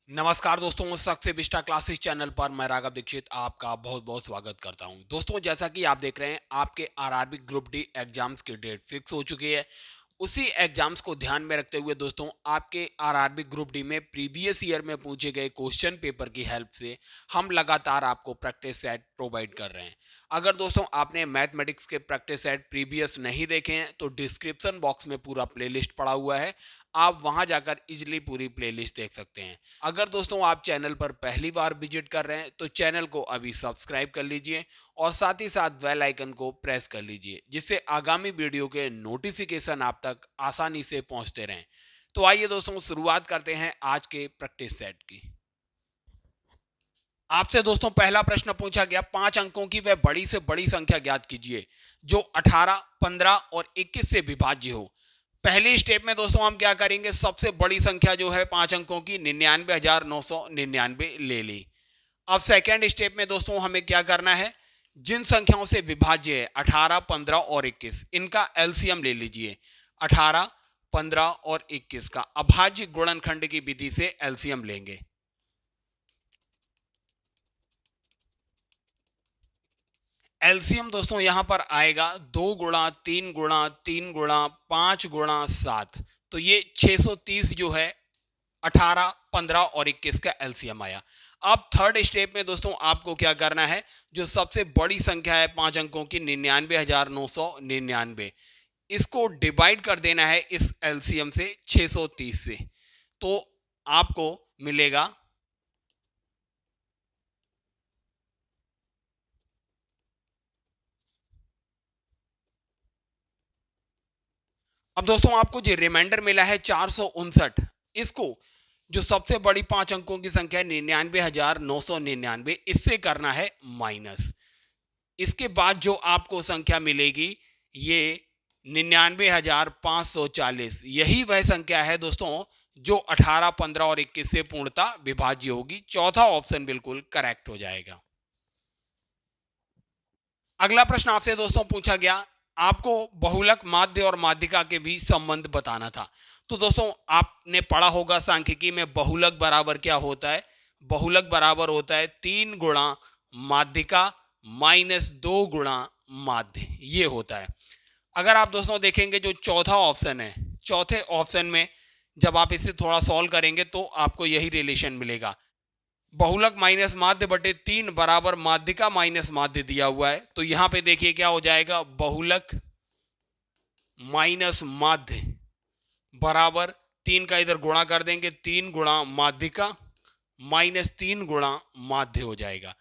नमस्कार दोस्तों, success vista classes channel पर मैं राघव दीक्षित आपका बहुत बहुत स्वागत करता हूं। दोस्तों, जैसा कि आप देख रहे हैं, आपके आरआरबी ग्रुप डी एग्जाम्स की डेट फिक्स हो चुकी है। उसी एग्जाम्स को ध्यान में रखते हुए दोस्तों, आपके आरआरबी ग्रुप डी में प्रीवियस ईयर में पूछे गए क्वेश्चन पेपर की हेल्प से हम लगातार आपको प्रैक्टिस सेट प्रोवाइड कर रहे हैं। अगर दोस्तों आपने मैथमेटिक्स के प्रैक्टिस सेट प्रीवियस नहीं देखे हैं तो डिस्क्रिप्शन बॉक्स में पूरा प्लेलिस्ट पड़ा हुआ है, आप वहां जाकर इजिली पूरी प्लेलिस्ट देख सकते हैं। अगर दोस्तों आप चैनल पर पहली बार विजिट कर रहे हैं तो चैनल को अभी सब्सक्राइब कर लीजिए और साथ ही साथ बेल आइकन को प्रेस कर लीजिए, जिससे आगामी वीडियो के नोटिफिकेशन आप तक आसानी से पहुंचते रहें। तो आइए दोस्तों, शुरुआत करते हैं आज के प्रैक्टिस सेट की। आपसे दोस्तों पहला प्रश्न पूछा गया, 5 अंकों की वह बड़ी से बड़ी संख्या ज्ञात कीजिए जो 18, 15 और 21 से विभाज्य हो। पहली स्टेप में दोस्तों हम क्या करेंगे, सबसे बड़ी संख्या जो है 5 अंकों की 99,999 ले ली। अब सेकेंड स्टेप में दोस्तों हमें क्या करना है, जिन संख्याओं से विभाज्य है 18, 15 और 21, इनका एलसीएम ले लीजिए। 18, 15 और 21 का अभाज्य गुणनखंड की विधि से एलसीएम लेंगे। एलसीएम दोस्तों यहां पर आएगा 2 गुणा 3 गुणा 3 गुणा 5 गुणा 7, तो ये 630 जो है 18, 15 और 21 का एलसीएम आया। अब थर्ड स्टेप में दोस्तों आपको क्या करना है, जो सबसे बड़ी संख्या है 5 अंकों की 99,999, इसको डिवाइड कर देना है इस एलसीएम से 630 से, तो आपको मिलेगा। अब दोस्तों आपको जो रिमाइंडर मिला है 459, इसको जो सबसे बड़ी 5 अंकों की संख्या है 99,999, इससे करना है माइनस। इसके बाद जो आपको संख्या मिलेगी ये 99,540, यही वह संख्या है दोस्तों जो 18, 15 और 21 से पूर्णतः विभाज्य होगी। चौथा ऑप्शन बिल्कुल करेक्ट हो जाएगा। अगला प्रश्न आपसे दोस्तों पूछा गया, आपको बहुलक माध्य और माध्यिका के बीच संबंध बताना था। तो दोस्तों आपने पढ़ा होगा सांख्यिकी में, बहुलक बराबर क्या होता है, बहुलक बराबर होता है 3 गुणा माध्यिका माइनस 2 गुणा माध्य, ये होता है। अगर आप दोस्तों देखेंगे जो चौथा ऑप्शन है, चौथे ऑप्शन में जब आप इसे थोड़ा सॉल्व करेंगे तो आपको यही रिलेशन मिलेगा। बहुलक माइनस माध्य बटे 3 बराबर माध्यिका माइनस माध्य दिया हुआ है, तो यहां पे देखिए क्या हो जाएगा, बहुलक माइनस माध्य बराबर 3 का इधर गुणा कर देंगे, 3 गुणा माध्यिका माइनस 3 गुणा माध्य हो जाएगा।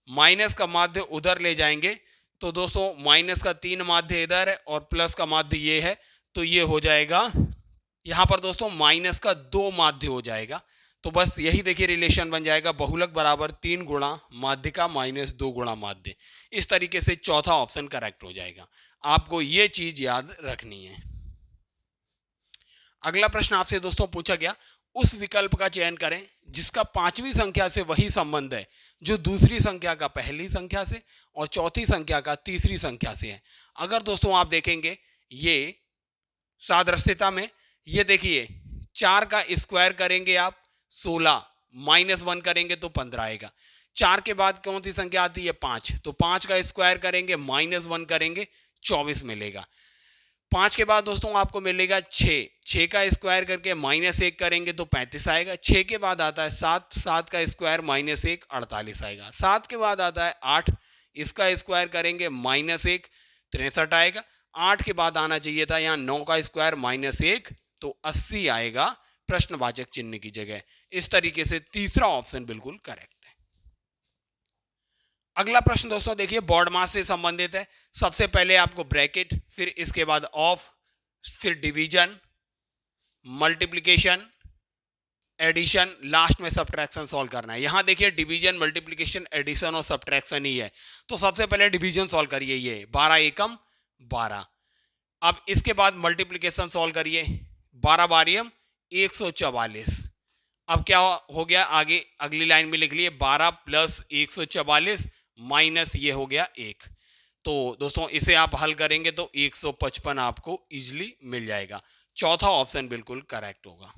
माइनस का माध्य उधर ले जाएंगे तो दोस्तों माइनस का 3 माध्य इधर है और प्लस का माध्य ये है, तो ये हो जाएगा यहां पर दोस्तों माइनस का 2 माध्य हो जाएगा। तो बस यही देखिए रिलेशन बन जाएगा, बहुलक बराबर 3 गुणा माध्यिका माइनस 2 गुणा माध्य। इस तरीके से चौथा ऑप्शन करेक्ट हो जाएगा। आपको ये चीज याद रखनी है। अगला प्रश्न आपसे दोस्तों पूछा गया, उस विकल्प का चयन करें जिसका 5वीं संख्या से वही संबंध है जो दूसरी संख्या का पहली संख्या से और चौथी संख्या का तीसरी संख्या से है। अगर दोस्तों आप देखेंगे ये सादृश्यता में, ये देखिए 4 का स्क्वायर करेंगे आप 16, -1 करेंगे तो 15 आएगा। 4 के बाद कौन सी संख्या आती है, 5, तो 5 का स्क्वायर करेंगे -1 करेंगे 24 मिलेगा। 5 के बाद दोस्तों आपको मिलेगा 6, 6 का स्क्वायर करके -1 करेंगे तो 35 आएगा। 6 के बाद आता है 7, 7 का स्क्वायर -1 48 आएगा। 7 के बाद आता है 8, इसका स्क्वायर करेंगे -1 63 आएगा। 8 के बाद आना चाहिए था यहाँ 9 का स्क्वायर -1 तो 80 आएगा प्रश्नवाचक चिन्ह की जगह। इस तरीके से तीसरा ऑप्शन बिल्कुल करेक्ट है। अगला प्रश्न दोस्तों देखिए बोर्ड मास से संबंधित है। सबसे पहले आपको ब्रैकेट, फिर इसके बाद ऑफ, फिर डिवीजन, मल्टीप्लिकेशन, एडिशन, लास्ट में सब्ट्रैक्शन सॉल्व करना है। यहां देखिए डिवीजन, मल्टीप्लिकेशन, एडिशन और सब्ट्रैक्शन ही है, तो सबसे पहले डिवीजन सॉल्व करिए, ये 12 एकम 12। अब इसके बाद मल्टीप्लिकेशन सॉल्व करिए, 12 बारियम 144। अब क्या हो गया, आगे अगली लाइन में लिख लिए 12 प्लस 144 माइनस ये हो गया 1। तो दोस्तों इसे आप हल करेंगे तो 155 आपको इजीली मिल जाएगा। चौथा ऑप्शन बिल्कुल करेक्ट होगा।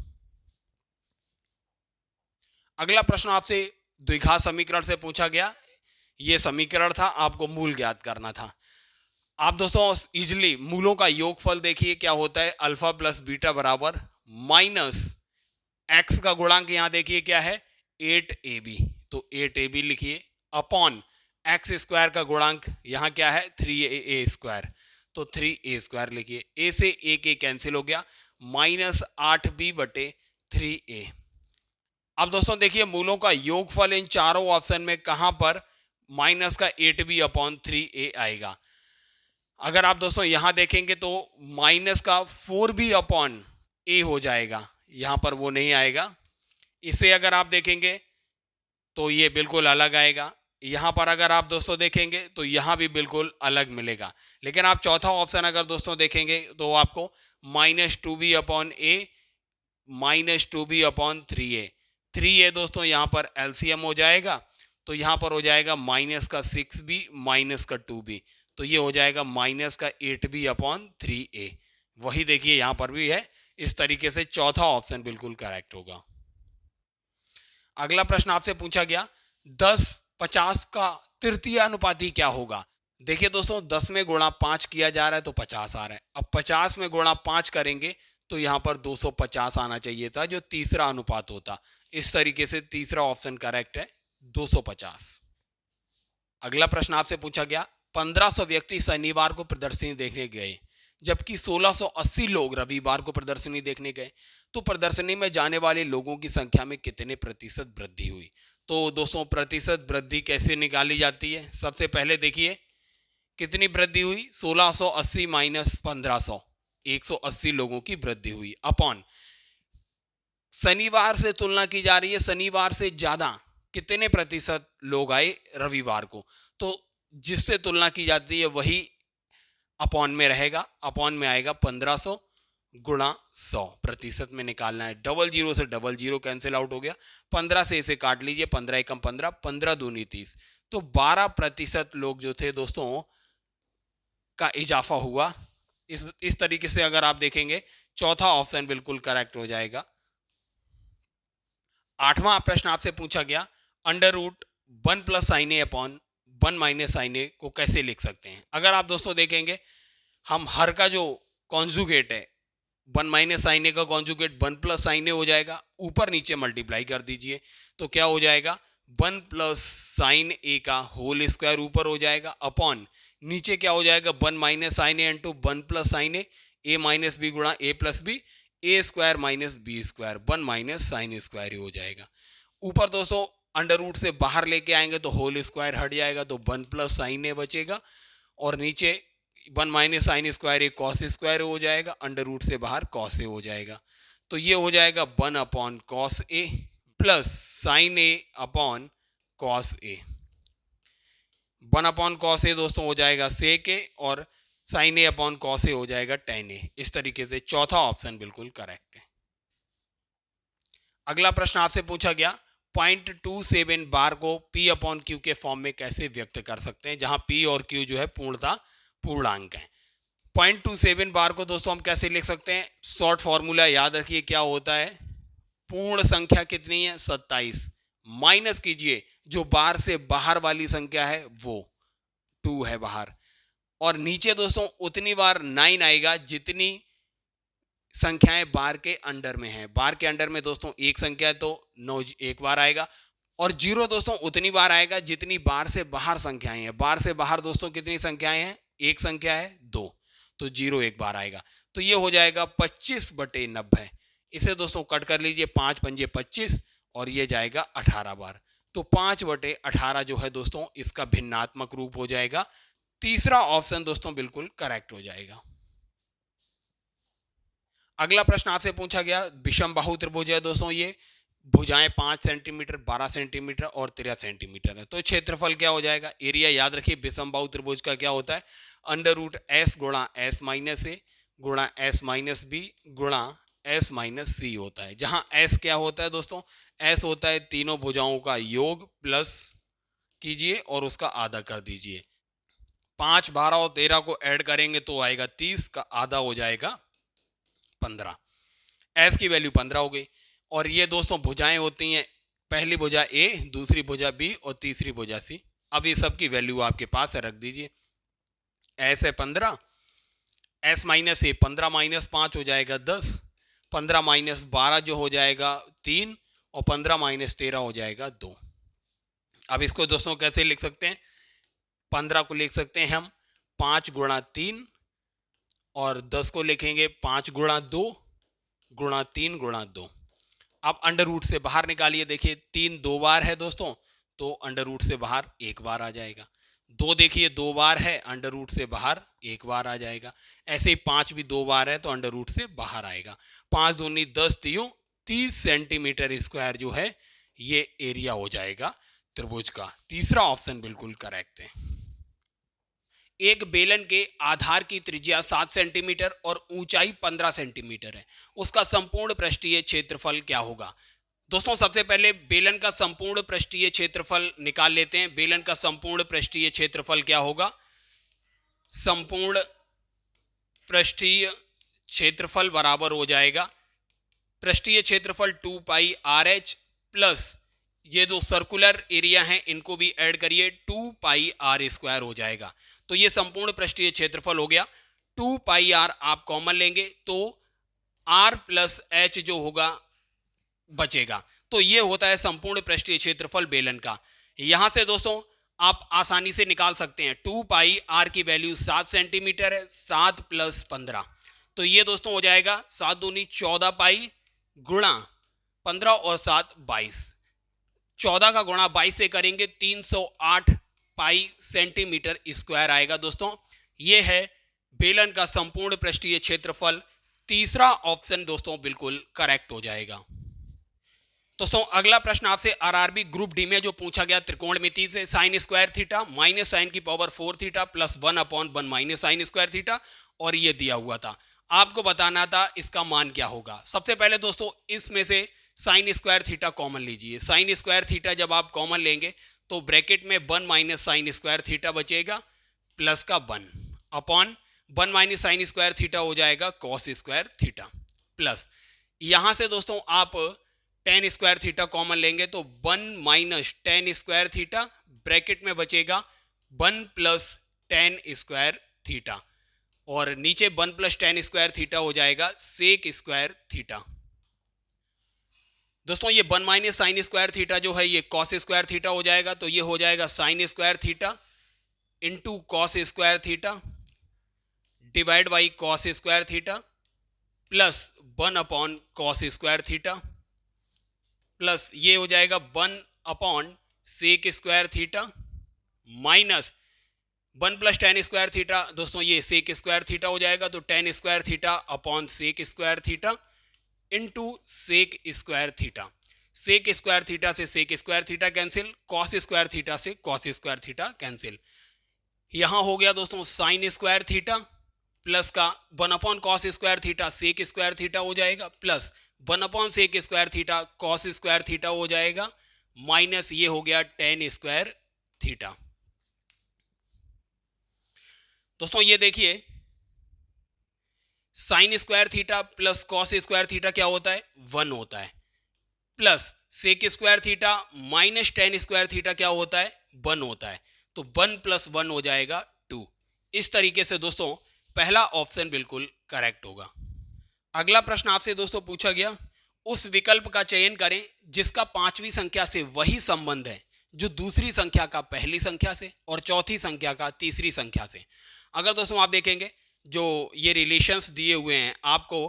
अगला प्रश्न आपसे द्विघात समीकरण से पूछा गया। ये समीकरण था, आपको मूल ज्ञात करना था। आप दोस्तों इजिली मूलों का योगफल देखिए क्या होता है, अल्फा प्लस बीटा बराबर माइनस एक्स का गुणांक यहां देखिए क्या है 8ab, तो 8ab लिखिए अपॉन एक्स स्क्वायर का गुणांक यहां क्या है 3a स्क्वायर, तो 3a स्क्वायर लिखिए। ए से ए के कैंसिल हो गया, माइनस 8b बटे 3a। अब दोस्तों देखिए मूलों का योगफल इन चारों ऑप्शन में कहां पर माइनस का 8b अपॉन 3a आएगा। अगर आप दोस्तों यहां देखेंगे तो माइनस का 4b अपॉन a हो जाएगा, यहां पर वो नहीं आएगा। इसे अगर आप देखेंगे तो ये बिल्कुल अलग आएगा। यहां पर अगर आप दोस्तों देखेंगे तो यहां भी बिल्कुल अलग मिलेगा। लेकिन आप चौथा ऑप्शन अगर दोस्तों देखेंगे तो आपको minus 2b upon a minus 2b upon 3a, 3a दोस्तों यहां पर एलसीएम हो जाएगा, तो यहां पर हो जाएगा माइनस का 6b माइनस का 2b, तो ये हो जाएगा माइनस का 8b अपॉन 3a। वही देखिए यहां पर भी है। इस तरीके से चौथा ऑप्शन बिल्कुल करेक्ट होगा। अगला प्रश्न आपसे पूछा गया 10-50 का तृतीय अनुपाती क्या होगा। देखिए दोस्तों 10 में गुणा 5 किया जा रहा है तो 50 आ रहा है। अब 50 में गुणा 5 करेंगे तो यहां पर 250 आना चाहिए था, जो तीसरा अनुपात होता। इस तरीके से तीसरा ऑप्शन करेक्ट है 250। अगला प्रश्न आपसे पूछा गया 1500 व्यक्ति शनिवार को प्रदर्शनी देखने गए, जबकि 1680 लोग रविवार को प्रदर्शनी देखने गए, तो प्रदर्शनी में जाने वाले लोगों की संख्या में कितने प्रतिशत वृद्धि हुई। तो दोस्तों प्रतिशत वृद्धि कैसे निकाली जाती है, सबसे पहले देखिए कितनी वृद्धि हुई 1680 माइनस 1500, 180 लोगों की वृद्धि हुई अपॉन शनिवार से तुलना की जा रही है, शनिवार से ज्यादा कितने प्रतिशत लोग आए रविवार को, तो जिससे तुलना की जाती है वही अपॉन में रहेगा, अपॉन में आएगा 1500 गुणा 100, प्रतिशत में निकालना है। डबल जीरो से डबल जीरो कैंसिल आउट हो गया, 15 से इसे काट लीजिए, 15 एकम 15, 15 दूनी 30, तो 12% लोग जो थे दोस्तों का इजाफा हुआ। इस तरीके से अगर आप देखेंगे चौथा ऑप्शन बिल्कुल करेक्ट हो जाएगा। आठवां प्रश्न आपसे पूछा गया अंडर रूट 1 प्लस साइन ए अपॉन 1 माइनस साइन ए को कैसे लिख सकते हैं। अगर आप दोस्तों देखेंगे हम हर का जो कॉन्जुगेट है 1 माइनस साइन ए का कॉन्जुगेट 1 प्लस साइन ए हो जाएगा, ऊपर नीचे मल्टीप्लाई कर दीजिए तो क्या हो जाएगा 1 प्लस साइन ए का होल स्क्वायर ऊपर हो जाएगा, अपॉन नीचे क्या हो जाएगा 1 minus sine A into 1 plus sine A minus B गुणा A plus B, A square minus B square, 1 minus sine square ही हो जाएगा। ऊपर दोस्तों अंडर रूट से बाहर लेके आएंगे तो होल स्क्वायर हट जाएगा, तो 1 प्लस साइन ए बचेगा, और नीचे 1 माइनस साइन स्क्वायर ए कॉस स्क्वायर हो जाएगा, अंडर रूट से बाहर कॉस ए हो जाएगा, तो ये हो जाएगा 1 upon cos A plus sine A upon cos A. 1 upon cos A दोस्तों हो जाएगा सेक ए, और sign A upon cos A हो जाएगा टेन ए। इस तरीके से चौथा ऑप्शन बिल्कुल करेक्ट है। अगला प्रश्न आपसे पूछा गया 0.27 बार को P अपॉन क्यू के फॉर्म में कैसे व्यक्त कर सकते हैं, जहां P और Q जो है पूर्णता पूर्णांक है। 0.27 बार को दोस्तों हम कैसे लिख सकते हैं, शॉर्ट फॉर्मूला याद रखिए क्या होता है, पूर्ण संख्या कितनी है 27, माइनस कीजिए जो बार से बाहर वाली संख्या है वो 2 है बाहर, और नीचे दोस्तों उतनी बार 9 आएगा जितनी संख्याएं बार के अंडर में है। बार के अंडर में दोस्तों एक संख्या है तो 9 एक बार आएगा, और 0 दोस्तों उतनी बार आएगा जितनी बार से बाहर संख्याएं हैं। बार से बाहर दोस्तों कितनी संख्याएं हैं, एक संख्या है 2, तो 0 एक बार आएगा, तो ये हो जाएगा 25/90। इसे दोस्तों कट कर लीजिए, 5 पंजे 25 और ये जाएगा 18 बार, तो 5/18 जो है दोस्तों इसका भिन्नात्मक रूप हो जाएगा। तीसरा ऑप्शन दोस्तों बिल्कुल करेक्ट हो जाएगा। अगला प्रश्न आपसे पूछा गया विषम बाहु त्रिभुज है दोस्तों, ये भुजाएं 5 सेंटीमीटर 12 सेंटीमीटर और 13 सेंटीमीटर है, तो क्षेत्रफल क्या हो जाएगा, एरिया याद रखिए विषम बाहु त्रिभुज का क्या होता है अंडर रूट एस गुणा एस माइनस ए गुणा एस माइनस बी गुणा एस माइनस सी होता है, जहां एस क्या होता है दोस्तों, एस होता है तीनों भुजाओं का योग प्लस कीजिए और उसका आधा कर दीजिए, 5 12 और 13 को ऐड करेंगे तो आएगा 30 का आधा हो जाएगा 15, एस की वैल्यू 15 हो गई। और ये दोस्तों भुजाएं होती हैं पहली भुजा ए, दूसरी भुजा बी और तीसरी भुजा सी। अब ये सब की वैल्यू आपके पास है, रख दीजिए। एस है 15, एस माइनस ए 15 माइनस 5 हो जाएगा 10, 15 माइनस 12 जो हो जाएगा 3 और 15 माइनस 13 हो जाएगा 2। अब इसको दोस्तों कैसे लिख सकते हैं? 15 को लिख सकते हैं हम 5 गुणा 3 और 10 को लिखेंगे 5 गुणा 2 गुणा 3 गुणा 2। अब अंडर रूट से बाहर निकालिए, देखिए 3 2 बार है दोस्तों, तो अंडर रूट से बाहर 1 बार आ जाएगा। 2 देखिए 2 बार है, अंडर रूट से बाहर 1 बार आ जाएगा। ऐसे ही 5 भी 2 बार है तो अंडर रूट से बाहर आएगा। 5 दूनी 10 तियों 30 सेंटीमीटर स्क्वायर जो है ये एरिया हो जाएगा त्रिभुज का। तीसरा ऑप्शन बिल्कुल करेक्ट है। एक बेलन के आधार की त्रिज्या 7 सेंटीमीटर और ऊंचाई 15 सेंटीमीटर है, उसका संपूर्ण पृष्ठीय क्षेत्रफल क्या होगा? दोस्तों सबसे पहले बेलन का संपूर्ण पृष्ठीय क्षेत्रफल निकाल लेते हैं। बेलन का संपूर्ण पृष्ठीय क्षेत्रफल क्या होगा? संपूर्ण पृष्ठीय क्षेत्रफल बराबर हो जाएगा पृष्ठीय क्षेत्रफल 2 पाई आर एच प्लस ये जो सर्कुलर एरिया है इनको भी ऐड करिए, 2 पाई आर स्क्वायर हो जाएगा। तो ये संपूर्ण पृष्ठीय क्षेत्रफल हो गया। 2 पाई आर आप कॉमन लेंगे तो आर प्लस एच जो होगा बचेगा। तो ये होता है संपूर्ण पृष्ठीय क्षेत्रफल बेलन का। यहां से दोस्तों आप आसानी से निकाल सकते हैं। 2 पाई आर की वैल्यू 7 सेंटीमीटर है, 7 प्लस 15 तो ये दोस्तों हो जाएगा 7 दूनी 14 पाई गुणा 15 और 7 22। 14 का गुणा 22 से करेंगे 308 पाई सेंटीमीटर स्क्वायर आएगा। दोस्तों ये है बेलन का संपूर्ण पृष्ठीय क्षेत्रफल। तीसरा ऑप्शन दोस्तों बिल्कुल करेक्ट हो जाएगा। दोस्तों अगला प्रश्न आपसे आरआरबी ग्रुप डी में जो पूछा गया त्रिकोणमिति से, sine square theta minus sine की power 4 theta plus 1/1 minus sine square theta, और ये दिया हुआ था। आपको बताना था इसका मान क्या होगा। सबसे पहले दोस्तों इसमें से साइन स्क्वायर थीटा कॉमन लीजिए। साइन स्क्वायर थीटा जब आप कॉमन लेंगे तो ब्रैकेट में 1 माइनस साइन स्क्वायर थीटा बचेगा प्लस का 1 upon 1 minus sine square theta हो जाएगा कॉस स्क्वायर थीटा प्लस यहां से दोस्तों आप टेन स्क्वायर थीटा कॉमन लेंगे तो 1 minus tan square theta bracket में बचेगा 1 प्लस टेन स्क्वायर थीटा और नीचे 1 प्लस टेन स्क्वायर थीटा हो जाएगा सेक स्क्वायर थीटा। दोस्तों ये 1 माइनस साइन स्क्वायर थीटा जो है ये कॉस स्क्वायर थीटा हो जाएगा, तो ये हो जाएगा sine square theta into cos square theta divide by cos square theta plus 1 upon cos square theta plus ये हो जाएगा 1 upon sec square theta minus 1 plus tan square theta. दोस्तों ये सेक स्क्वायर थीटा हो जाएगा, तो tan square theta upon sec square theta into sec square theta. Sec square theta से sec square theta cancel, cos square theta से cos square theta cancel. यहां हो गया दोस्तों साइन स्क्वायर थीटा प्लस का 1 upon cos square theta sec square theta हो जाएगा plus 1 upon sec square theta cos square theta हो जाएगा माइनस ये हो गया टेन स्क्वायर थीटा। दोस्तों ये देखिए sine square theta plus cos square theta क्या होता है 1 होता है, plus sec square theta minus tan square theta क्या होता है 1 होता है, तो 1 प्लस 1 हो जाएगा 2। इस तरीके से दोस्तों पहला ऑप्शन बिल्कुल करेक्ट होगा। अगला प्रश्न आपसे दोस्तों पूछा गया, उस विकल्प का चयन करें जिसका 5वीं संख्या से वही संबंध है जो दूसरी संख्या का पहली संख्या से और चौथी संख्या का तीसरी संख्या से। अगर दोस्तों आप देखेंगे जो ये रिलेशंस दिए हुए हैं, आपको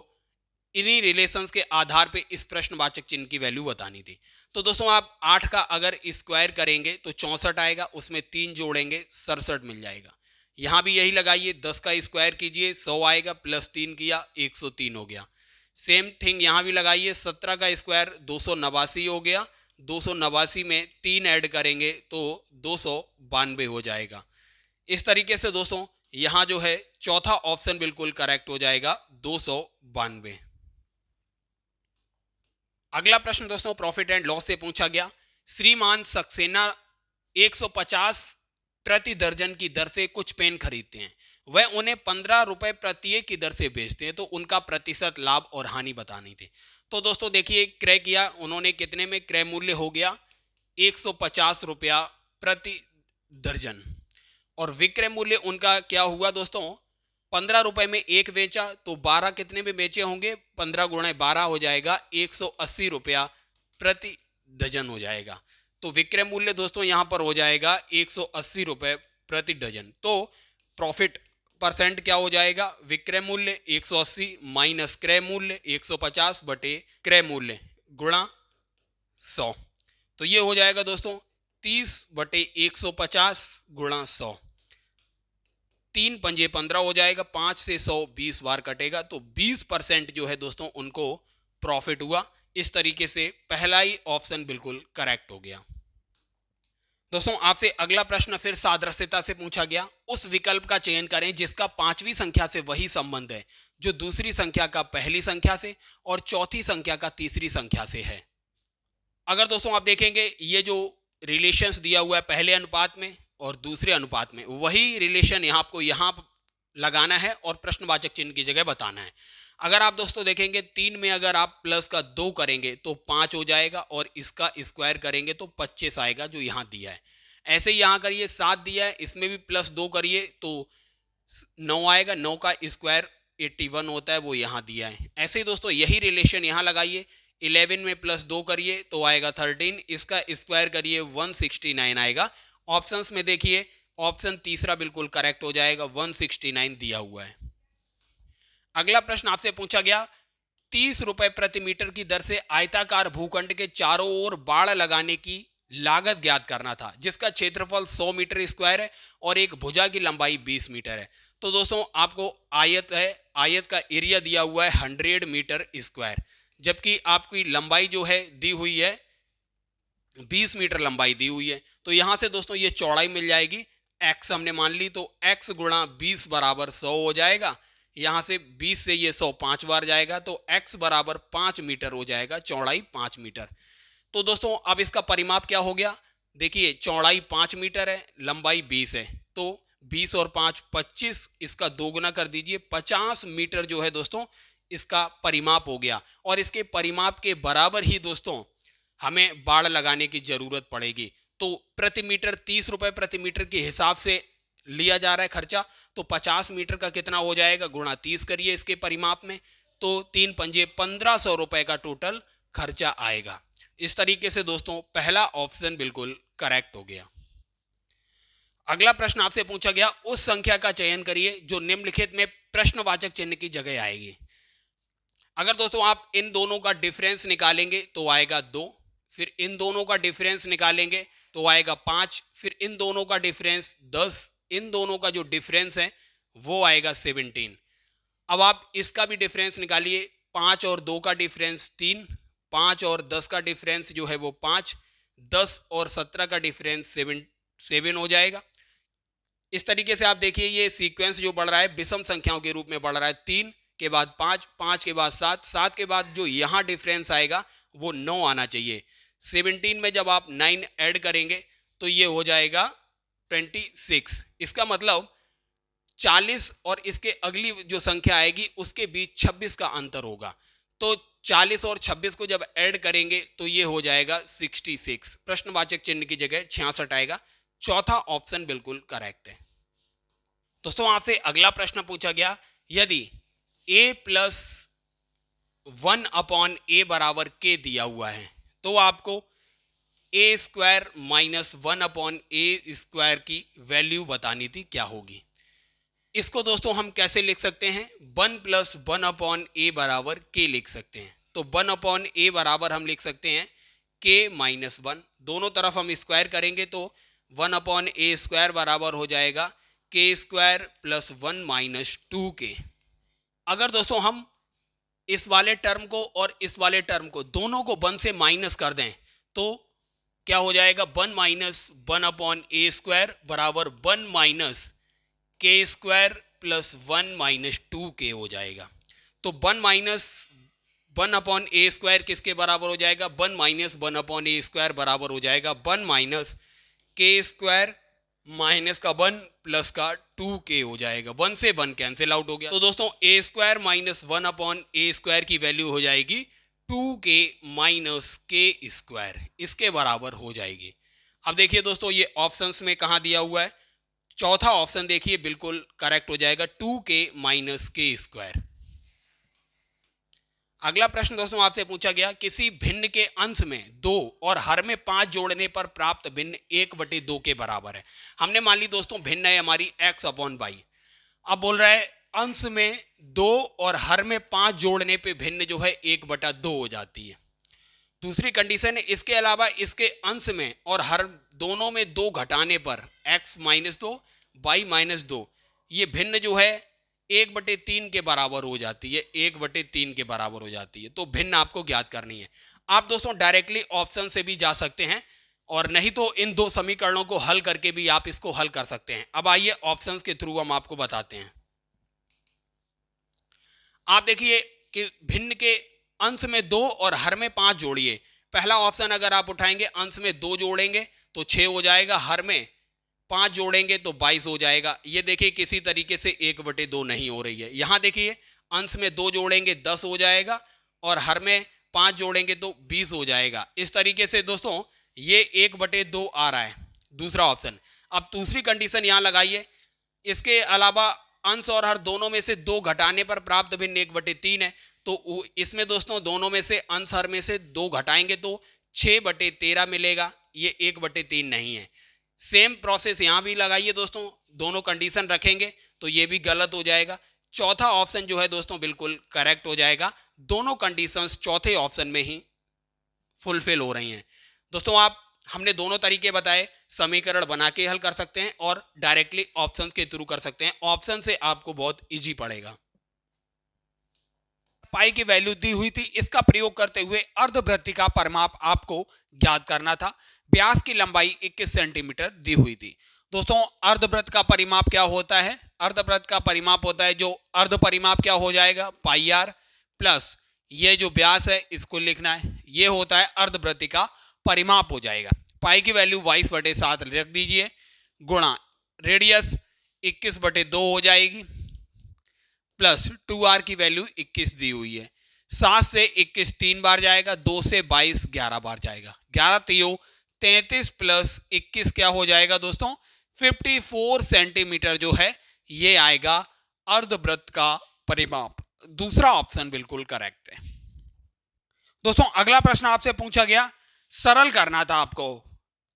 इन्हीं रिलेशंस के आधार पे इस प्रश्नवाचक चिन्ह की वैल्यू बतानी थी। तो दोस्तों आप 8 का अगर स्क्वायर करेंगे तो 64 आएगा, उसमें 3 जोड़ेंगे 67 मिल जाएगा। यहां भी यही लगाइए, 10 का स्क्वायर कीजिए 100 आएगा, प्लस 3 किया 103 हो गया। सेम थिंग यहां भी लगाइए, 17 का स्क्वायर 289 हो गया, 289 में 3 ऐड करेंगे तो 292 हो जाएगा। इस तरीके से दोस्तों यहां जो है चौथा ऑप्शन बिल्कुल करेक्ट हो जाएगा 292। अगला प्रश्न दोस्तों प्रॉफिट एंड लॉस से पूछा गया, श्रीमान सक्सेना 150 प्रति दर्जन की दर से कुछ पेन खरीदते हैं, वह उन्हें 15 रुपए प्रत्येक की दर से बेचते हैं, तो उनका प्रतिशत लाभ और हानि बतानी थी। तो दोस्तों देखिए क्रय किया उन्होंने, कितने में क्रय मूल्य हो गया 150 रुपया प्रति दर्जन, और विक्रय मूल्य उनका क्या हुआ दोस्तों 15 रुपए में एक बेचा, तो 12 कितने में बेचे होंगे, 15 गुणा 12 हो जाएगा 180 रुपया प्रति डजन हो जाएगा। तो विक्रय मूल्य दोस्तों यहां पर हो जाएगा 180 रुपए प्रति डजन। तो प्रॉफिट परसेंट क्या हो जाएगा, विक्रय मूल्य 180 माइनस क्रय मूल्य 150 बटे क्रय मूल्य गुणा 100। तो ये हो जाएगा दोस्तों 30 बटे 150 गुणा 100, 3 पंजे 15 हो जाएगा, 5 से 100 20 बार कटेगा, तो 20% जो है दोस्तों उनको प्रॉफिट हुआ। इस तरीके से पहला ही ऑप्शन बिल्कुल करेक्ट हो गया। दोस्तों आपसे अगला प्रश्न फिर सादृश्यता से पूछा गया, उस विकल्प का चयन करें जिसका पांचवी संख्या से वही संबंध है जो दूसरी संख्या का पहली संख्या से और चौथी संख्या का तीसरी संख्या से है। अगर दोस्तों आप देखेंगे ये जो रिलेशंस दिया हुआ है पहले अनुपात में और दूसरे अनुपात में, वही रिलेशन यहाँ आपको यहाँ लगाना है और प्रश्नवाचक चिन्ह की जगह बताना है। अगर आप दोस्तों देखेंगे 3 में अगर आप प्लस का 2 करेंगे तो 5 हो जाएगा, और इसका स्क्वायर करेंगे तो 25 आएगा जो यहाँ दिया है। ऐसे ही यहाँ करिए 7 दिया है, इसमें भी प्लस 2 करिए तो 9 आएगा, 9 का स्क्वायर 81 होता है, वो यहाँ दिया है। ऐसे ही दोस्तों यही रिलेशन यहाँ लगाइए, 11 में प्लस 2 करिए तो आएगा 13, इसका स्क्वायर करिए 169 आएगा। ऑप्शंस में देखिए ऑप्शन तीसरा बिल्कुल करेक्ट हो जाएगा, 169 दिया हुआ है। अगला प्रश्न आपसे पूछा गया 30 रुपए प्रति मीटर की दर से आयताकार भूखंड के चारों ओर बाड़ लगाने की लागत ज्ञात करना था, जिसका क्षेत्रफल 100 मीटर स्क्वायर है और एक भुजा की लंबाई 20 मीटर है। तो दोस्तों आपको आयत है, आयत का एरिया दिया हुआ है 100 मीटर स्क्वायर, जबकि आपकी लंबाई जो है दी हुई है 20 मीटर लंबाई दी हुई है। तो यहां से दोस्तों ये चौड़ाई मिल जाएगी, x हमने मान ली, तो x गुणा 20 बराबर 100 हो जाएगा। यहां से 20 से ये 100 5 बार जाएगा तो x बराबर 5 मीटर हो जाएगा, चौड़ाई 5 मीटर। तो दोस्तों अब इसका परिमाप क्या हो गया, देखिए चौड़ाई 5 मीटर है, लंबाई 20 है, तो 20 और 5 25, इसका दोगुना कर दीजिए, 50 मीटर जो है दोस्तों इसका परिमाप हो गया। और इसके परिमाप के बराबर ही दोस्तों हमें बाड़ लगाने की जरूरत पड़ेगी। तो प्रति मीटर 30 रुपए प्रति मीटर के हिसाब से लिया जा रहा है खर्चा, तो 50 मीटर का कितना हो जाएगा, गुणा 30 करिए इसके परिमाप में, तो 3 पंजे 1500 रुपए का टोटल खर्चा आएगा। इस तरीके से दोस्तों पहला ऑप्शन बिल्कुल करेक्ट हो गया। अगला प्रश्न आपसे पूछा गया, उस संख्या का चयन करिए जो निम्नलिखित में प्रश्नवाचक चिन्ह की जगह आएगी। अगर दोस्तों आप इन दोनों का डिफरेंस निकालेंगे तो आएगा 2, फिर इन दोनों का डिफरेंस निकालेंगे तो आएगा 5, फिर इन दोनों का डिफरेंस 10, इन दोनों का जो डिफरेंस है वो आएगा 17। अब आप इसका भी डिफरेंस निकालिए, 5 और 2 का डिफरेंस 3, 5 और 10 का डिफरेंस जो है वो 5, 10 और 17 का डिफरेंस 7 हो जाएगा। इस तरीके से आप देखिए ये सीक्वेंस जो बढ़ रहा है विषम संख्याओं के रूप में बढ़ रहा है, 3 के बाद 5, 5 के बाद 7, 7 के बाद जो यहाँ डिफरेंस आएगा वो 9 आना चाहिए। 17 में जब आप 9 ऐड करेंगे तो ये हो जाएगा 26। इसका मतलब 40 और इसके अगली जो संख्या आएगी उसके बीच 26 का अंतर होगा, तो 40 और 26 को जब ऐड करेंगे तो ये हो जाएगा 66। प्रश्नवाचक चिन्ह की जगह 66 आएगा। चौथा ऑप्शन बिल्कुल करेक्ट है। दोस्तों आपसे अगला प्रश्न पूछा गया, यदि a प्लस 1/a बराबर k दिया हुआ है तो आपको a square minus 1/a square की वैल्यू बतानी थी, क्या होगी। इसको दोस्तों हम कैसे लिख सकते हैं, 1 प्लस 1/a बराबर k लिख सकते हैं। तो 1/a बराबर हम लिख सकते हैं k माइनस 1, दोनों तरफ हम स्क्वायर करेंगे तो 1/a स्क्वायर बराबर हो जाएगा k square plus 1 minus 2k। अगर दोस्तों हम इस वाले टर्म को और इस वाले टर्म को दोनों को 1 से माइनस कर दें तो क्या हो जाएगा, 1 माइनस 1/a स्क्वायर बराबर 1 minus k square plus 1 minus 2k हो जाएगा। तो 1 माइनस 1/a स्क्वायर किसके बराबर हो जाएगा, 1 माइनस 1/a स्क्वायर बराबर हो जाएगा 1 माइनस k स्क्वायर माइनस का 1 प्लस का 2k हो जाएगा। 1 से 1 कैंसिल आउट हो गया। तो दोस्तों a square minus 1/a square की वैल्यू हो जाएगी 2k माइनस के स्क्वायर, इसके बराबर हो जाएगी। अब देखिए दोस्तों, ये ऑप्शंस में कहाँ दिया हुआ है, चौथा ऑप्शन देखिए बिल्कुल करेक्ट हो जाएगा, 2k माइनस के स्क्वायर। अगला प्रश्न दोस्तों आपसे पूछा गया, किसी भिन्न के अंश में 2 और हर में 5 जोड़ने पर प्राप्त भिन्न 1/2 के बराबर है। हमने मान ली दोस्तों भिन्न है हमारी x/y। अब बोल रहा है अंश में 2 और हर में 5 जोड़ने पे भिन्न जो है 1/2 हो जाती है। दूसरी कंडीशन है, इसके अलावा इसके अंश में और हर दोनों में 2 घटाने पर x-2 y-2 ये भिन्न जो है 1/3 के बराबर हो जाती है, 1/3 के बराबर हो जाती है। तो भिन्न आपको ज्ञात करनी है। आप दोस्तों डायरेक्टली ऑप्शन से भी जा सकते हैं और नहीं तो इन दो समीकरणों को हल करके भी आप इसको हल कर सकते हैं। अब आइए ऑप्शंस के थ्रू हम आपको बताते हैं। आप देखिए कि भिन्न के अंश में 2 और हर में 5 जोड़िए। पहला ऑप्शन अगर आप उठाएंगे, अंश में 2 जोड़ेंगे तो 6 हो जाएगा, हर में 5 जोड़ेंगे तो 22 हो जाएगा। ये देखिए किसी तरीके से 1/2 नहीं हो रही है। यहां देखिए अंश में 2 जोड़ेंगे 10 हो जाएगा और हर में 5 जोड़ेंगे तो 20 हो जाएगा। इस तरीके से दोस्तों ये 1/2 आ रहा है, दूसरा ऑप्शन। अब दूसरी कंडीशन यहां लगाइए, इसके अलावा अंश और हर दोनों में से 2 घटाने पर प्राप्त भिन्न 1/3 है। तो इसमें दोस्तों दोनों में से अंश हर में से 2 घटाएंगे तो 6/13 मिलेगा, ये 1/3 नहीं है। सेम प्रोसेस यहां भी लगाइए दोस्तों, दोनों कंडीशन रखेंगे तो ये भी गलत हो जाएगा। चौथा ऑप्शन जो है दोस्तों बिल्कुल करेक्ट हो जाएगा। दोनों कंडीशंस चौथे ऑप्शन में ही फुलफिल हो रही हैं। दोस्तों हमने दोनों तरीके बताए, समीकरण बना के हल कर सकते हैं और डायरेक्टली ऑप्शंस के थ्रू कर सकते हैं। ऑप्शन से आपको बहुत इजी पड़ेगा। पाई की वैल्यू दी हुई थी, इसका प्रयोग करते हुए अर्धवृत्त का परिमाप आपको ज्ञात करना था। व्यास की लंबाई 21 सेंटीमीटर दी हुई थी। दोस्तों अर्धवृत्त का परिमाप क्या होता है, अर्धवृत्त का परिमाप होता है जो अर्ध परिमाप क्या हो जाएगा, पाई आर प्लस ये जो व्यास है इसको लिखना है, ये होता है अर्धवृत्त का परिमाप हो जाएगा। पाई की वैल्यू 22/7 रख दीजिए, गुणा रेडियस 21/2 हो जाएगी, प्लस 2r की वैल्यू 21 दी हुई है। 7 से 21 3 बार जाएगा, 2 से 22 11 बार जाएगा, 11 3 33 प्लस 21 क्या हो जाएगा दोस्तों, 54 सेंटीमीटर जो है ये आएगा अर्धवृत्त का परिमाप। दूसरा ऑप्शन बिल्कुल करेक्ट है। दोस्तों अगला प्रश्न आपसे पूछा गया, सरल करना था आपको।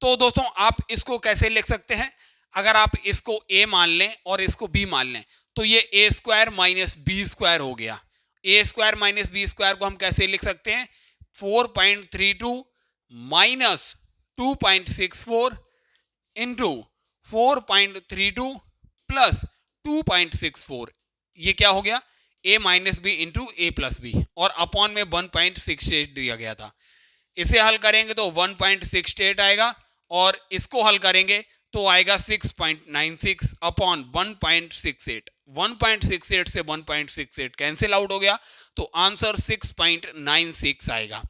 तो दोस्तों आप इसको कैसे लिख सकते हैं, अगर आप इसको a मान लें और इसको b मान लें तो ये a² माइनस b² हो गया। a² माइनस b² को हम कैसे लिख सकते हैं, 4.32 माइनस 2.64 इंटू 4.32 प्लस 2.64, ये क्या हो गया, a minus B into A plus B, और अपॉन में 1.68 दिया गया था। इसे हल करेंगे तो 1.68 आएगा और इसको हल करेंगे तो आएगा 6.96 अपॉन 1.68। 1.68 से 1.68 कैंसिल आउट हो गया तो आंसर 6.96 आएगा।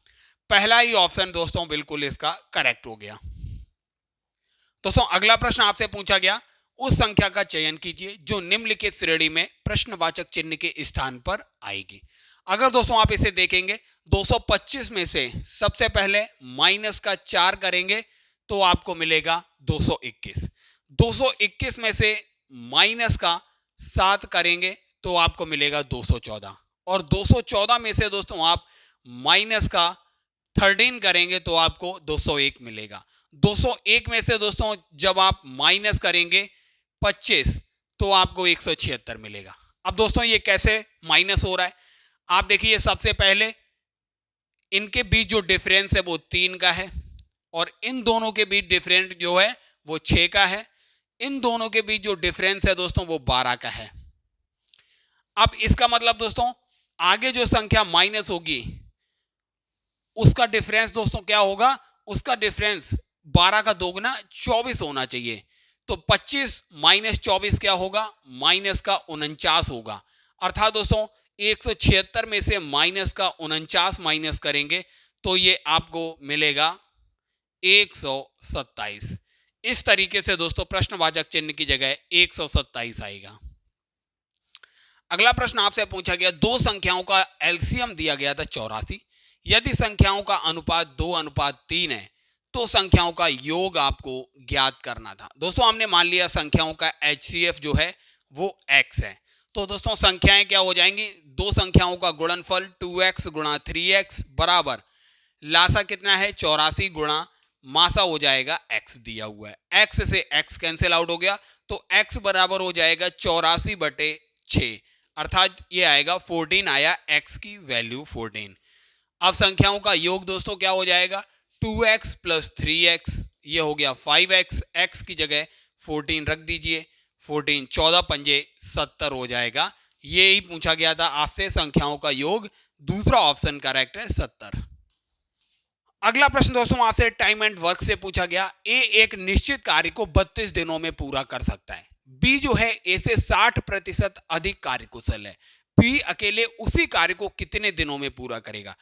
पहला ही ऑप्शन दोस्तों बिल्कुल इसका करेक्ट हो गया। दोस्तों अगला प्रश्न आपसे पूछा गया, उस संख्या का चयन कीजिए जो निम्नलिखित श्रेणी में प्रश्नवाचक चिन्ह के स्थान पर आएगी। अगर दोस्तों आप इसे देखेंगे 225 में से सबसे पहले माइनस का 4 करेंगे तो आपको मिलेगा 221। 221 में से माइनस का 7 करेंगे तो आपको मिलेगा 214, और 214 में से दोस्तों आप माइनस का 13 करेंगे तो आपको 201 मिलेगा। 201 में से दोस्तों जब आप माइनस करेंगे 25 तो आपको 176 मिलेगा। अब दोस्तों ये कैसे माइनस हो रहा है, आप देखिए सबसे पहले इनके बीच जो डिफरेंस है वो 3 का है, और इन दोनों के बीच डिफरेंस जो है वो 6 का है। इन दोनों के बीच जो डिफरेंस है दोस्तों वो 12 का है। अब इसका मतलब दोस्तों आगे जो संख्या माइनस होगी उसका डिफरेंस दोस्तों क्या होगा, उसका डिफरेंस 12 का दोगुना 24 होना चाहिए। तो 25 माइनस 24 क्या होगा, माइनस का 49 होगा। अर्थात दोस्तों 176 में से माइनस का 49 माइनस करेंगे तो ये आपको मिलेगा 127। इस तरीके से दोस्तों प्रश्नवाचक चिन्ह की जगह 127 आएगा। अगला प्रश्न आपसे पूछा गया, दो संख्याओं का एलसीएम दिया गया था 84, यदि संख्याओं का अनुपात 2:3 है तो संख्याओं का योग आपको ज्ञात करना था। दोस्तों हमने मान लिया संख्याओं का HCF जो है वो x है। तो दोस्तों संख्याएं क्या हो जाएंगी, दो संख्याओं का गुणनफल 2x गुणा 3x बराबर लासा कितना है 84 गुणा मासा हो जाएगा x दिया हुआ है। x से x कैंसिल आउट हो गया तो x बराबर हो जाएगा 84/6 अर्थात ये आएगा 14 आया, x की वैल्यू 14। अब संख्याओं का योग दोस्तों क्या हो जाएगा 2x प्लस 3x, ये हो गया 5x, x की जगह 14 रख दीजिए, 14 14 पंजे 70 हो जाएगा। ये ही पूछा गया था आपसे संख्याओं का योग, दूसरा ऑप्शन करेक्ट है 70। अगला प्रश्न दोस्तों आपसे टाइम एंड वर्क से पूछा गया। ए एक निश्चित कार्य को 32 दिनों में पूरा कर सकता है। बी जो है ए से 60% अधिक कार्यकुशल है। बी अकेले उसी कार्य को कितने दिनों में पूरा करेगा।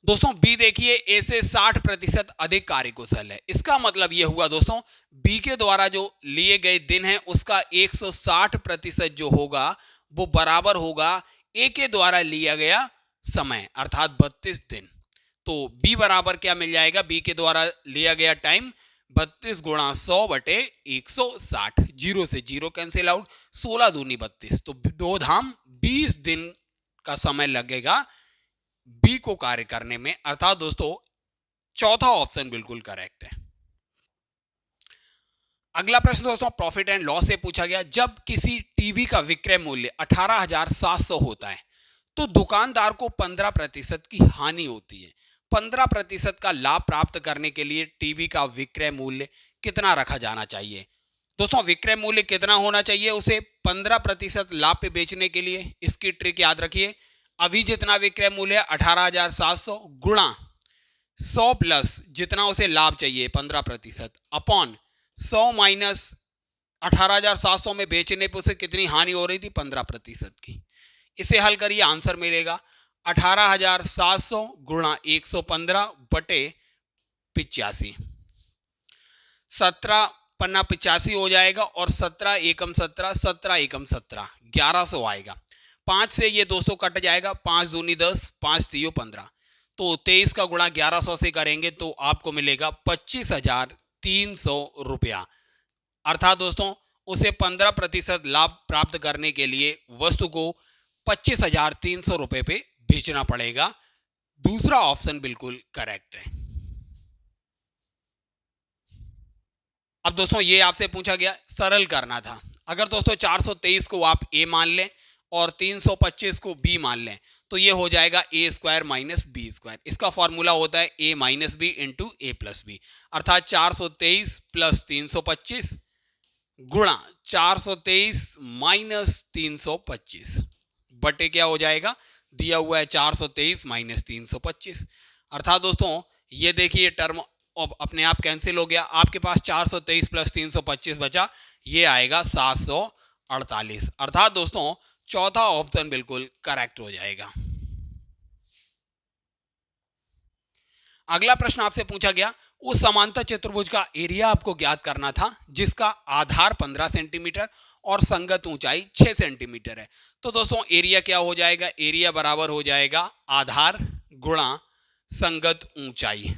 दोस्तों बी देखिए ए से 60% अधिक कार्यकुशल है। इसका मतलब यह हुआ दोस्तों बी के द्वारा जो लिए गए दिन है उसका 160% जो होगा वो बराबर होगा ए के द्वारा लिया गया समय अर्थात 32 दिन। तो b बराबर क्या मिल जाएगा, b के द्वारा लिया गया टाइम 32 गुणा 100/160, 0 से 0 कैंसिल आउट, 16 दूनी 32, तो 2 धाम 20 दिन का समय लगेगा b को कार्य करने में, अर्थात दोस्तों चौथा ऑप्शन बिल्कुल करेक्ट है। अगला प्रश्न दोस्तों प्रॉफिट एंड लॉस से पूछा गया। जब किसी टीवी का विक्रय मूल्य 18,700 होता है तो दुकानदार को 15% की हानि होती है। 15% का लाभ प्राप्त करने के लिए टीवी का विक्रय मूल्य कितना रखा जाना चाहिए। दोस्तों विक्रय मूल्य कितना होना चाहिए उसे 15% लाभ पे बेचने के लिए। इसकी ट्रिक याद रखिए, अभी जितना विक्रय मूल्य 18,700 गुणा 100 प्लस जितना उसे लाभ चाहिए 15% अपॉन 100 माइनस 18,700 में बेचने पे उसे कितनी हानि हो रही थी 15% की। इसे हल करिए आंसर मिलेगा 18,700 गुणा 115 बटे 85, 17 पन्ना 85 हो जाएगा और 17 एकम 17, 17 एकम 17, 1100 आएगा। 5 से ये 200 कट जाएगा, 5 दूनी 10, 5 तीयो 15, तो 23 का गुणा 1100 से करेंगे तो आपको मिलेगा 25,300 रुपया। अर्थात दोस्तों उसे 15% लाभ प्राप्त करने के लिए वस्तु को 25,300 रुपए पे बेचना पड़ेगा। दूसरा ऑप्शन बिल्कुल करेक्ट है। अब दोस्तों ये आपसे पूछा गया, सरल करना था। अगर दोस्तों 423 को आप ए मान लें और 325 को बी मान लें तो ये हो जाएगा ए स्क्वायर माइनस बी स्क्वायर। इसका फॉर्मूला होता है ए minus B into A plus B, अर्थात 423 प्लस 325 गुणा 423 माइनस 325 बटे क्या हो जाएगा, दिया हुआ है 423 माइनस 325। अर्थात दोस्तों ये देखिए टर्म अपने आप कैंसिल हो गया, आपके पास 423 प्लस 325 बचा, ये आएगा 748। अर्थात दोस्तों चौथा ऑप्शन बिल्कुल करेक्ट हो जाएगा। अगला प्रश्न आपसे पूछा गया, उस समांतर चतुर्भुज का एरिया आपको ज्ञात करना था जिसका आधार 15 सेंटीमीटर और संगत ऊंचाई 6 सेंटीमीटर है। तो दोस्तों एरिया क्या हो जाएगा, एरिया बराबर हो जाएगा आधार गुणा संगत ऊंचाई।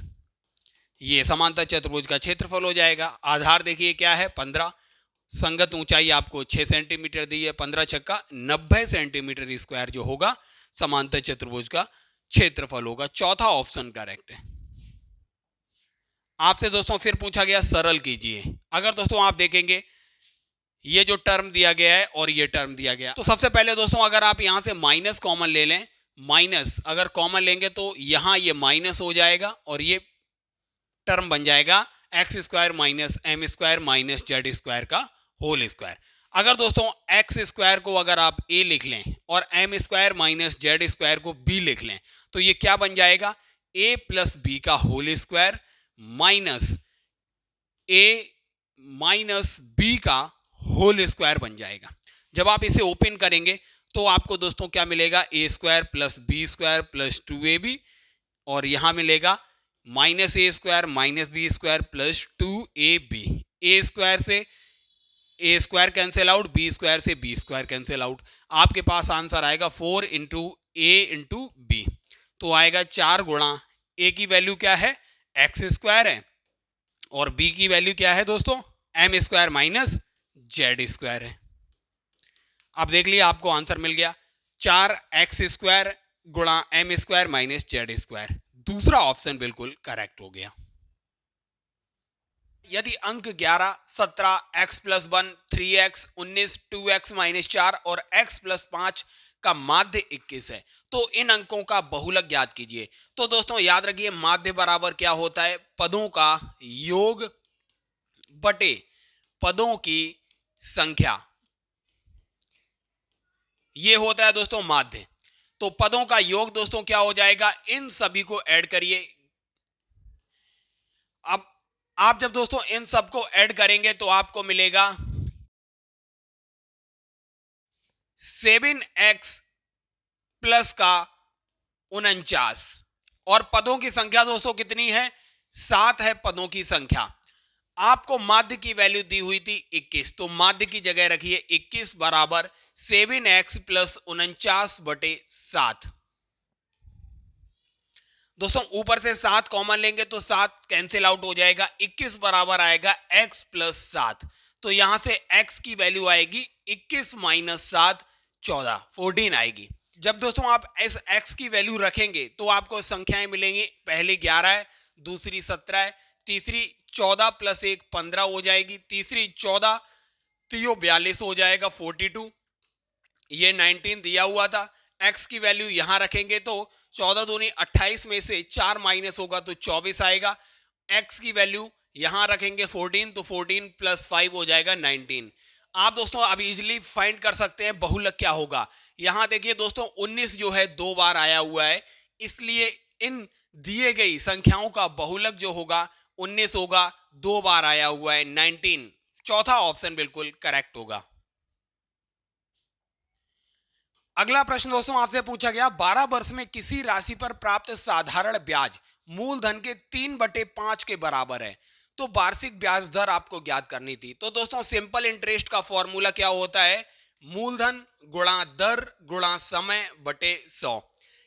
ये समांतर चतुर्भुज का क्षेत्रफल हो जाएगा। आधार देखिए क्या है 15, संगत ऊंचाई आपको 6 सेंटीमीटर दी है, 15 छक्का 90 सेंटीमीटर स्क्वायर जो होगा समांतर चतुर्भुज का क्षेत्रफल होगा। चौथा ऑप्शन करेक्ट है। आपसे दोस्तों फिर पूछा गया सरल कीजिए। अगर दोस्तों आप देखेंगे ये जो टर्म दिया गया है और ये टर्म दिया गया, तो सबसे पहले दोस्तों अगर आप यहां से माइनस कॉमन ले लें, माइनस अगर कॉमन लेंगे तो यहां ये माइनस हो जाएगा और ये टर्म बन जाएगा X square minus M square minus Z square का होल स्क्वायर। अगर दोस्तों एक्स स्क्वायर को अगर आप ए लिख लें और M square minus Z square को बी लिख लें तो ये क्या बन जाएगा, ए प्लस बी का whole square minus A minus B का होल स्क्वायर बन जाएगा। जब आप इसे ओपन करेंगे तो आपको दोस्तों क्या मिलेगा, A square plus B square plus 2ab और यहां मिलेगा minus A square minus B square plus 2ab। A square से A square cancel out, B square से बी स्क्वायर कैंसिल आउट, आपके पास आंसर आएगा 4 इंटू ए इंटू बी, तो आएगा 4 गुणा ए की वैल्यू क्या है, एक्स स्क्वायर है, और बी की वैल्यू क्या है दोस्तों, M square minus Z square है। अब देख लिया, आपको आंसर मिल गया 4x² गुणा M square minus Z square. दूसरा ऑप्शन बिल्कुल करेक्ट हो गया। यदि अंक 11, 17, x plus 1, 3x, 19, 2x minus 4 और x प्लस 5 का माध्य 21 है तो इन अंकों का बहुलक ज्ञात कीजिए। तो दोस्तों याद रखिए, माध्य बराबर क्या होता है, पदों का योग बटे पदों की संख्या, ये होता है दोस्तों माध्य। तो पदों का योग दोस्तों क्या हो जाएगा, इन सभी को ऐड करिए। अब आप जब दोस्तों इन सबको ऐड करेंगे तो आपको मिलेगा 7x प्लस का 49, और पदों की संख्या दोस्तों कितनी है, 7 है पदों की संख्या। आपको माध्य की वैल्यू दी हुई थी 21, तो माध्य की जगह रखिए 21 बराबर 7x प्लस 49 बटे 7। दोस्तों ऊपर से 7 कॉमन लेंगे तो 7 कैंसिल आउट हो जाएगा, 21 बराबर आएगा x प्लस 7। तो यहां से x की वैल्यू आएगी 21 माइनस 7, 14 आएगी। जब दोस्तों आप इस x की वैल्यू रखेंगे तो आपको संख्याएं मिलेंगी, पहली 11 है, दूसरी 17 है, तीसरी 14 प्लस 1 15 हो जाएगी, तीसरी 14, तो 42 हो जाएगा 42, ये 19 दिया हुआ था। x की वैल्यू यहां रखेंगे तो 14 दूनी 28 में से 4 माइनस होगा तो 24 आएगा। x की वैल्यू यहां रखेंगे 14, तो 14 प्लस 5 हो जाएगा 19। आप दोस्तों अब इजीली फाइंड कर सकते हैं बहुलक क्या होगा। यहां देखिए दोस्तों 19 जो है 2 बार आया हुआ है, इसलिए इन दिए गई संख्याओं का बहुलक जो होगा 19 होगा, 2 बार आया हुआ है 19। चौथा ऑप्शन बिल्कुल करेक्ट होगा। अगला प्रश्न दोस्तों आपसे पूछा गया, 12 वर्ष में किसी राशि पर प्राप्त साधारण ब्याज मूलधन के 3/5 के बराबर है तो वार्षिक ब्याज दर आपको ज्ञात करनी थी। तो दोस्तों सिंपल इंटरेस्ट का फॉर्मूला क्या होता है, मूलधन गुणा दर गुणा समय बटे 100।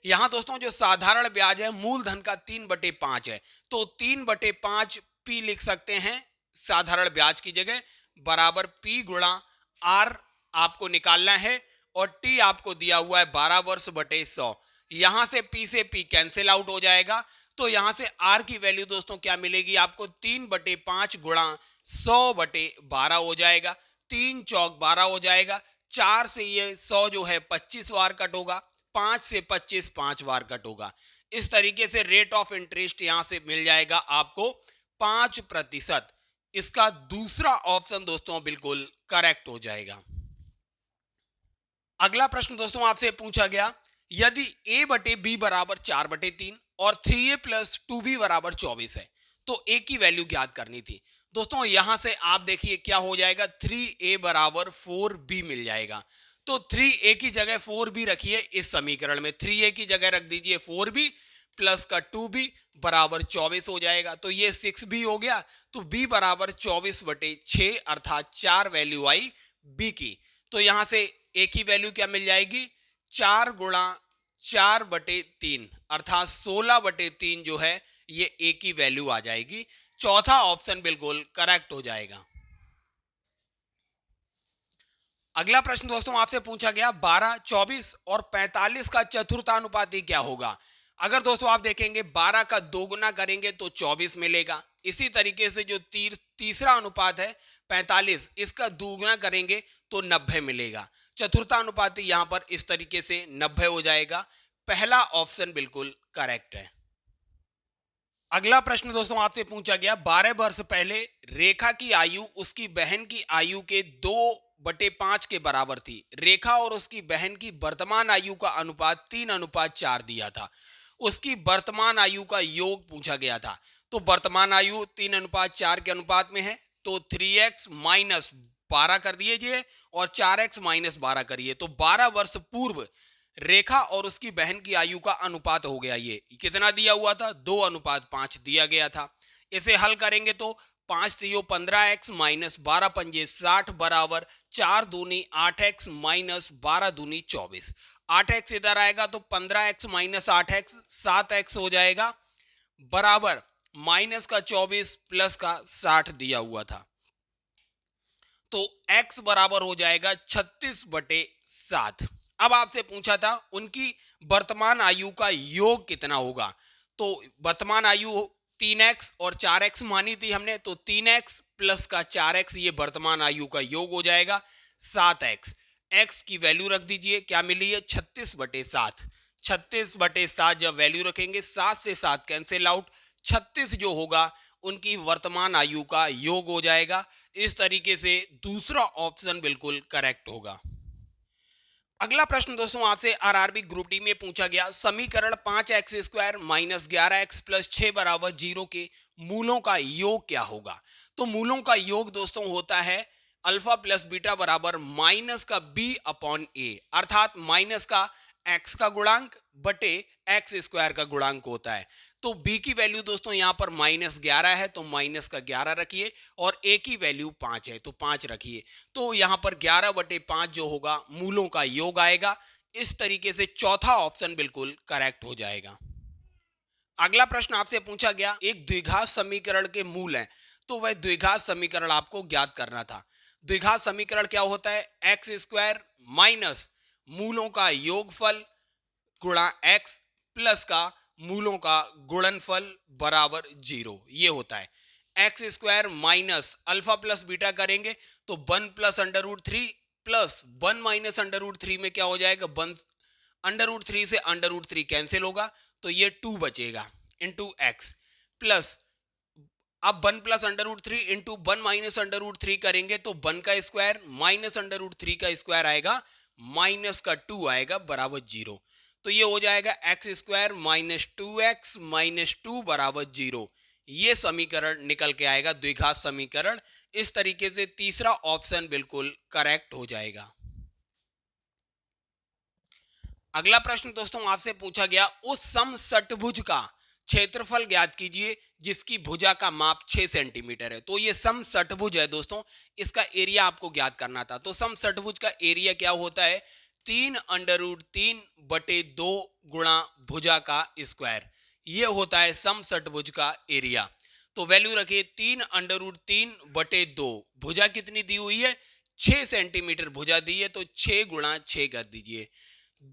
यहां दोस्तों जो साधारण ब्याज है मूलधन का 3/5 है, तो 3/5 पी लिख सकते हैं साधारण ब्याज की जगह, बराबर पी गुणा आर आपको निकालना है, और टी आपको दिया हुआ है 12 वर्ष बटे 100। यहां से पी से पी कैंसिल आउट हो जाएगा, तो यहां से आर की वैल्यू दोस्तों क्या मिलेगी आपको, 3/5 गुणा 100 बटे 12 हो जाएगा, 3 चौक 12 हो जाएगा, 4 से ये 100 जो है 25 बार कट होगा, 5 से 25 5 बार कट होगा। इस तरीके से रेट ऑफ इंटरेस्ट यहां से मिल जाएगा आपको 5%। इसका दूसरा ऑप्शन दोस्तों बिल्कुल करेक्ट हो जाएगा। अगला प्रश्न दोस्तों आपसे पूछा गया, यदि a बटे बी बराबर 4/3 और 3a प्लस 2b बराबर 24 है तो a की वैल्यू ज्ञात करनी थी। दोस्तों यहां से आप देखिए क्या हो जाएगा, 3a बराबर 4b मिल जाएगा। तो 3a की जगह 4b रखिए इस समीकरण में, 3a की जगह रख दीजिए 4b प्लस का 2b बराबर 24 हो जाएगा, तो ये 6b हो गया। तो b बराबर 24/6 अर्थात 4 वैल्यू आई b की। तो यहां से a की वैल्यू क्या मिल जाएगी, 4 गुणा 4/3 अर्थात 16/3 जो है ये a की वैल्यू आ जाएगी। चौथा ऑप्शन बिल्कुल करेक्ट हो जाएगा। अगला प्रश्न दोस्तों आपसे पूछा गया, 12, 24 और 45 का चतुर्थानुपाती क्या होगा। अगर दोस्तों आप देखेंगे 12 का 2 गुना करेंगे तो 24 मिलेगा। इसी तरीके से जो तीसरा अनुपात है 45, इसका 2 गुना करेंगे तो 90 मिलेगा। चतुर्थानुपाती यहां पर इस तरीके से 90 हो जाएगा। पहला ऑप्शन बिल्कुल करेक्ट है। अगला प्रश्न दोस्तों आपसे पूछा गया, 12 वर्ष पहले रेखा की आयु उसकी बहन की आयु के 2/5 के बराबर थी। रेखा और उसकी बहन की वर्तमान आयु का अनुपात 3:4 दिया था। उसकी वर्तमान आयु का योग पूछा गया था। तो वर्तमान आयु 3:4 के अनुपात में है, तो 3x माइनस 12 कर दीजिए और 4x माइनस 12 करिए, तो 12 वर्ष पूर्व रेखा और उसकी बहन की आयु का अनुपात हो गया। ये कितना दिया हुआ था, 2:5 दिया गया था। इसे हल करेंगे तो 5 3 15x माइनस 12 पंजे 60 बराबर 4 दूनी 8x माइनस 12 दूनी 24। 8x इधर आएगा तो 15x माइनस 8x 7x हो जाएगा, बराबर माइनस का 24 प्लस का 60 दिया हुआ था। तो x बराबर हो जाएगा 36/7। अब आपसे पूछा था उनकी वर्तमान आयु का योग कितना होगा। तो वर्तमान आयु 3x और 4x मानी थी हमने, तो 3x प्लस का 4x ये वर्तमान आयु का योग हो जाएगा 7x। x की वैल्यू रख दीजिए, क्या मिली है 36/7। 36/7 जब वैल्यू रखेंगे 7 से 7 कैंसिल आउट, 36 जो होगा उनकी वर्तमान आयु का योग हो जाएगा। इस तरीके से दूसरा ऑप्शन बिल्कुल करेक्ट होगा। अगला प्रश्न दोस्तों आपसे आरआरबी ग्रुप डी में पूछा गया, समीकरण 5x² माइनस 11x प्लस 6 बराबर 0 के मूलों का योग क्या होगा। तो मूलों का योग दोस्तों होता है अल्फा प्लस बीटा बराबर माइनस का b अपॉन ए, अर्थात माइनस का x का गुणांक बटे x² का गुणांक होता है। तो b की वैल्यू दोस्तों यहां पर -11 है, तो माइनस का 11 रखिए, और a की वैल्यू 5 है तो 5 रखिए। तो यहां पर 11/5 जो होगा मूलों का योग आएगा। इस तरीके से चौथा ऑप्शन बिल्कुल करेक्ट हो जाएगा। अगला प्रश्न आपसे पूछा गया, एक द्विघात समीकरण के मूल हैं, तो वह द्विघात समीकरण आपको ज्ञात करना था। द्विघात समीकरण क्या होता है, x² माइनस मूलों का योगफल गुणा x प्लस का मूलों का गुणनफल बराबर 0, ये होता है। x² minus alpha plus beta करेंगे तो 1 प्लस √3 प्लस 1 माइनस √3 में क्या हो जाएगा, 1 √3 से √3 कैंसिल होगा, तो ये 2 बचेगा इंटू एक्स प्लस, अब 1 प्लस √3 इंटू 1 माइनस √3 करेंगे तो 1 का स्क्वायर माइनस √3 का स्क्वायर आएगा, माइनस का 2 आएगा बराबर 0। तो ये हो जाएगा x² माइनस 2x माइनस 2 बराबर 0। ये समीकरण निकल के आएगा द्विघात समीकरण। इस तरीके से तीसरा ऑप्शन बिल्कुल करेक्ट हो जाएगा। अगला प्रश्न दोस्तों आपसे पूछा गया, उस समषटभुज का क्षेत्रफल ज्ञात कीजिए जिसकी भुजा का माप 6 सेंटीमीटर है। तो ये समषटभुज है दोस्तों, इसका एरिया आपको ज्ञात करना था। तो समषटभुज का एरिया क्या होता है, 3√3/2 गुणा भुजा का स्क्वायर, ये होता है समषटभुज का एरिया। तो वैल्यू रखिए 3√3/2, भुजा कितनी दी हुई है 6 सेंटीमीटर भुजा दी है, तो 6 गुणा 6 कर दीजिए,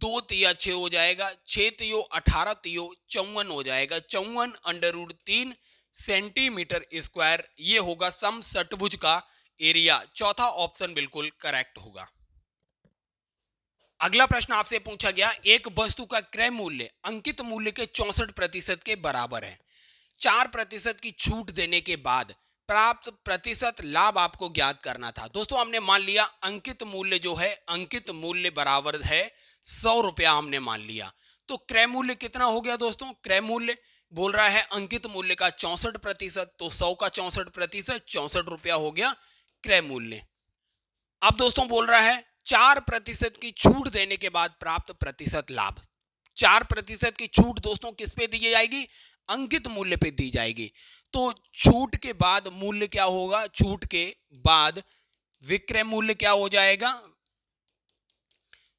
2 तिया 6 हो जाएगा, 6 तियो 18 तियो 54 हो जाएगा, 54√3 सेंटीमीटर स्क्वायर, ये होगा समषटभुज का एरिया। चौथा ऑप्शन बिल्कुल करेक्ट होगा। अगला प्रश्न आपसे पूछा गया, एक वस्तु का क्रय मूल्य अंकित मूल्य के 64% के बराबर है। 4% की छूट देने के बाद प्राप्त प्रतिशत लाभ आपको ज्ञात करना था। दोस्तों हमने मान लिया अंकित मूल्य जो है, अंकित मूल्य बराबर है 100 रुपया हमने मान लिया। तो क्रय मूल्य कितना हो गया दोस्तों, क्रय मूल्य बोल रहा है अंकित मूल्य का 64%, तो 100 का 64% 64 रुपया हो गया क्रय मूल्य। अब दोस्तों बोल रहा है 4% की छूट देने के बाद प्राप्त प्रतिशत लाभ। 4% की छूट दोस्तों किस पे दी जाएगी, अंकित मूल्य पे दी जाएगी। तो छूट के बाद मूल्य क्या होगा, छूट के बाद विक्रय मूल्य क्या हो जाएगा,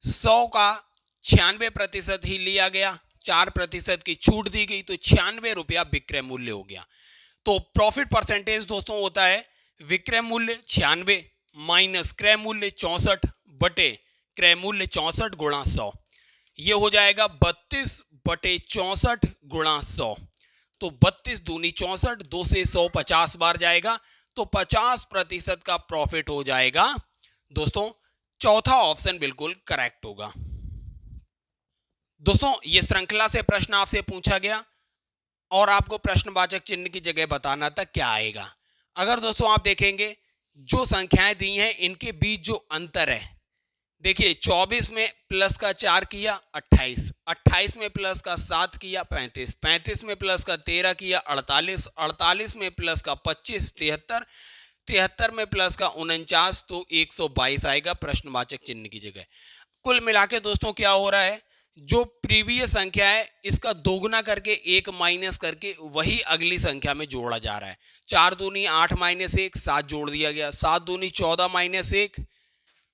100 का 96% ही लिया गया, 4% की छूट दी गई, तो 96 रुपया विक्रय मूल्य हो गया। तो प्रॉफिट परसेंटेज दोस्तों होता है विक्रय मूल्य 96 माइनस क्रय मूल्य 64 बटे क्रय मूल्य 64 गुणा 100, ये हो जाएगा 32/64 गुणा 100। तो 32 दूनी 64, 2 से 100 50 बार जाएगा, तो 50% का प्रॉफिट हो जाएगा दोस्तों। चौथा ऑप्शन बिल्कुल करेक्ट होगा। दोस्तों ये श्रृंखला से प्रश्न आपसे पूछा गया और आपको प्रश्नवाचक चिन्ह की जगह बताना था क्या आएगा। अगर दोस्तों आप देखेंगे जो संख्याएं दी हैं इनके बीच जो अंतर है, देखिए 24 में प्लस का 4 किया 28, 28 में प्लस का 7 किया 35, 35 में प्लस का 13 किया 48, 48 में प्लस का 25 73, 73 में प्लस का 49, तो 122 आएगा प्रश्नवाचक चिन्ह की जगह। कुल मिला के दोस्तों क्या हो रहा है, जो प्रीवियस संख्या है इसका दोगुना करके 1 माइनस करके वही अगली संख्या में जोड़ा जा रहा है। 4 दूनी 8 माइनस 1 7 जोड़ दिया गया, 7 दूनी 14 माइनस 1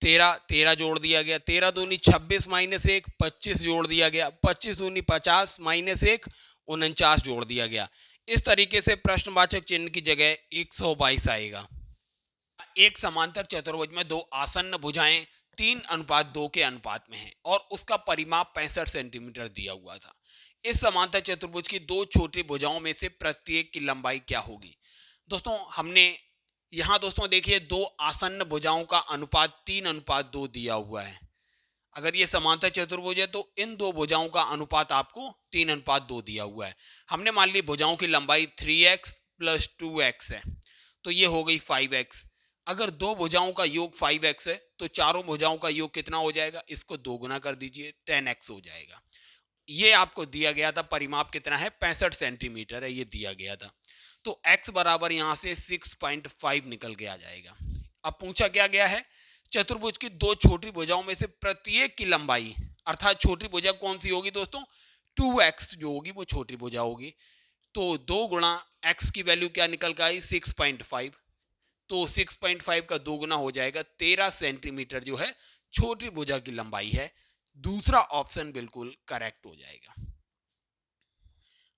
13 13 जोड़ दिया गया, 13 दूनी 26 माइनस 1 25 जोड़ दिया गया, 25 दूनी 50 माइनस 1 49 जोड़ दिया गया। इस तरीके से प्रश्नवाचक चिन्ह की जगह 122 आएगा। एक समांतर चतुर्भुज में दो आसन्न भुजाएं 3:2 के अनुपात में हैं और उसका परिमाप 65 सेंटीमीटर दिया हुआ था। इस समांतर चतुर्भुज की दो छोटी भुजाओं में से प्रत्येक की लंबाई क्या होगी? दोस्तों हमने यहाँ दोस्तों देखिए दो आसन्न भुजाओं का अनुपात 3:2 दिया हुआ है। अगर ये समांतर चतुर्भुज है तो इन दो भुजाओं का अनुपात आपको 3:2 दिया हुआ है। हमने मान ली भुजाओं की लंबाई 3x + 2x है, तो ये हो गई 5x। अगर दो भुजाओं का योग 5x है तो चारों भुजाओं का योग कितना हो जाएगा? इसको दो गुना कर दीजिए, 10x हो जाएगा। ये आपको दिया गया था, परिमाप कितना है? 65 सेंटीमीटर है, ये दिया गया था। तो x बराबर यहां से 6.5 निकल के आ जाएगा। अब पूछा क्या गया है? चतुर्भुज की दो छोटी भुजाओं में से प्रत्येक की लंबाई, अर्थात छोटी भुजा कौन सी होगी दोस्तों? 2x जो होगी वो छोटी भुजा होगी। तो 2 गुणा x की वैल्यू क्या निकल के आई? 6.5। तो 6.5 का 2 गुना हो जाएगा 13 सेंटीमीटर जो है छोटी भुजा की लंबाई है। दूसरा ऑप्शन बिल्कुल करेक्ट हो जाएगा।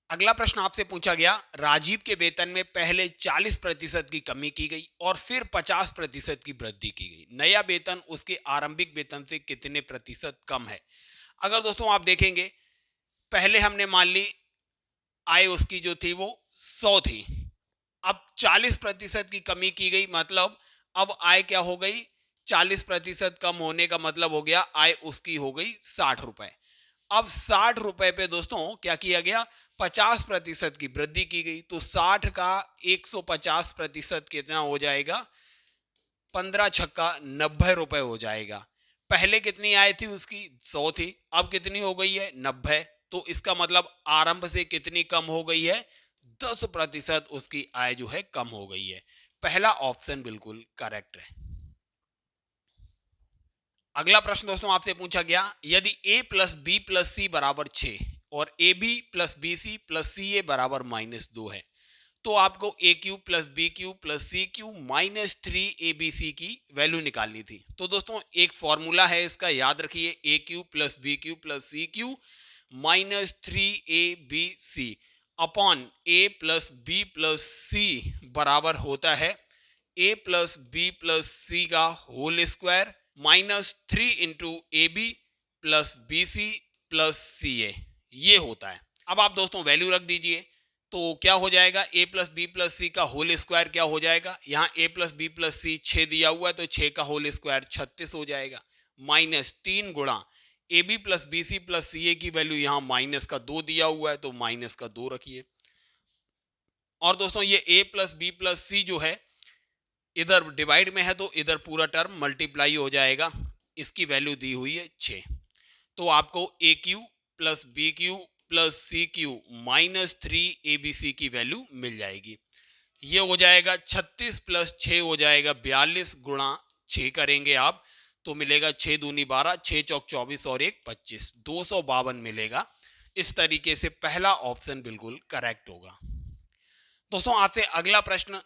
अगला प्रश्न आपसे पूछा गया, राजीव के वेतन में पहले 40% की कमी की गई और फिर 50% की वृद्धि की गई। नया वेतन उसके आरंभिक वेतन से कितने प्रतिशत कम है? अगर दोस्तों आप देखेंगे, पहले हमने मान ली आय उसकी जो थी वो 100 थी, अब 40% की कमी की गई, मतलब अब आय क्या हो गई? 40% कम होने का मतलब हो गया आय उसकी हो गई 60 रुपए। अब 60 रुपए पे दोस्तों क्या किया गया? 50% की वृद्धि की गई। तो 60 का 150% कितना हो जाएगा? 15 छक्का 90 रुपए हो जाएगा। पहले कितनी आय थी उसकी? 100 थी, अब कितनी हो गई है? 90। तो इसका मतलब आरंभ से कितनी कम हो गई है? 10% उसकी आय जो है कम हो गई है। पहला ऑप्शन बिल्कुल करेक्ट है। अगला प्रश्न दोस्तों आपसे पूछा गया, यदि a + b + c = 6 और ab + bc + ca = -2 है, तो आपको a³ + b³ + c³ -3abc की वैल्यू निकालनी थी। तो दोस्तों एक फॉर्मूला है इसका, याद रखिए, a³ + b³ + c³ -3abc upon a + b + c बराबर होता है a + b + c का whole square -3 × ab + bc + ca, ये होता है। अब आप दोस्तों वैल्यू रख दीजिए, तो क्या हो जाएगा? a + b + c का होल स्क्वायर क्या हो जाएगा? यहाँ a + b + c 6 दिया हुआ है, तो 6 का होल स्क्वायर 36 हो जाएगा, -3 गुणा ab + bc + ca की वैल्यू यहाँ -2 दिया हुआ है, तो -2 रखिए। और दोस्तों ये a + b + c जो है इधर डिवाइड में है, तो इधर पूरा टर्म मल्टीप्लाई हो जाएगा। इसकी वैल्यू दी हुई है 6, तो आपको a³ + b³ + c³ -3abc की वैल्यू मिल जाएगी। ये हो जाएगा 36 + 6 हो जाएगा 42 गुणा 6 करेंगे आप, तो मिलेगा 6 दूनी 12, 6 चौक 24 और 1 25, 252 मिलेगा। इस तरीके से पहला ऑप्शन बिल्कुल करेक्ट होगा। दोस्तों आपसे अगला प्रश्न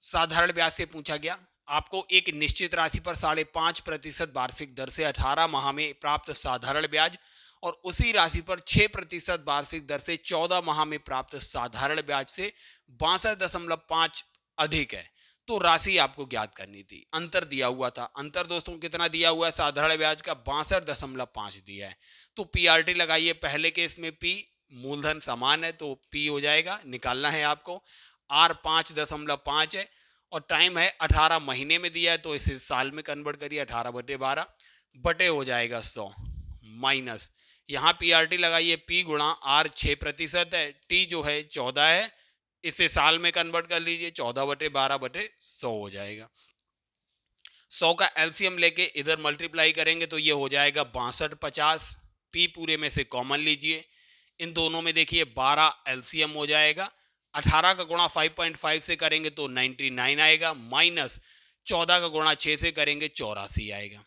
साधारण ब्याज से पूछा गया, आपको एक निश्चित राशि पर 5.5% वार्षिक दर से 18 माह में प्राप्त साधारण ब्याज और उसी राशि पर 6% वार्षिक दर से 14 माह में प्राप्त साधारण ब्याज से 62.5 अधिक है, तो राशि आपको ज्ञात करनी थी। अंतर दिया हुआ था, अंतर दोस्तों कितना दिया हुआ है? साधारण ब्याज का 62.5 दिया है। तो पीआरटी लगाइए, पहले केस में पी मूलधन समान है तो पी हो जाएगा, निकालना है आपको। आर 5.5 है और टाइम है 18 महीने में दिया है, तो इसे साल में कन्वर्ट करिए, 18/12 बटे हो जाएगा 100 माइनस, यहाँ पीआरटी लगाइए, पी गुणा आर 6% है, टी जो है 14 है, इसे साल में कन्वर्ट कर लीजिए, 14/12/100 हो जाएगा। 100 का एलसीएम लेके इधर मल्टीप्लाई करेंगे तो ये हो जाएगा 6250। पी पूरे में से कॉमन लीजिए, इन दोनों में देखिए 12 एलसीएम हो जाएगा। 18 का गुणा 5.5 से करेंगे तो 99 आएगा, माइनस 14 का गुणा 6 से करेंगे 84 आएगा।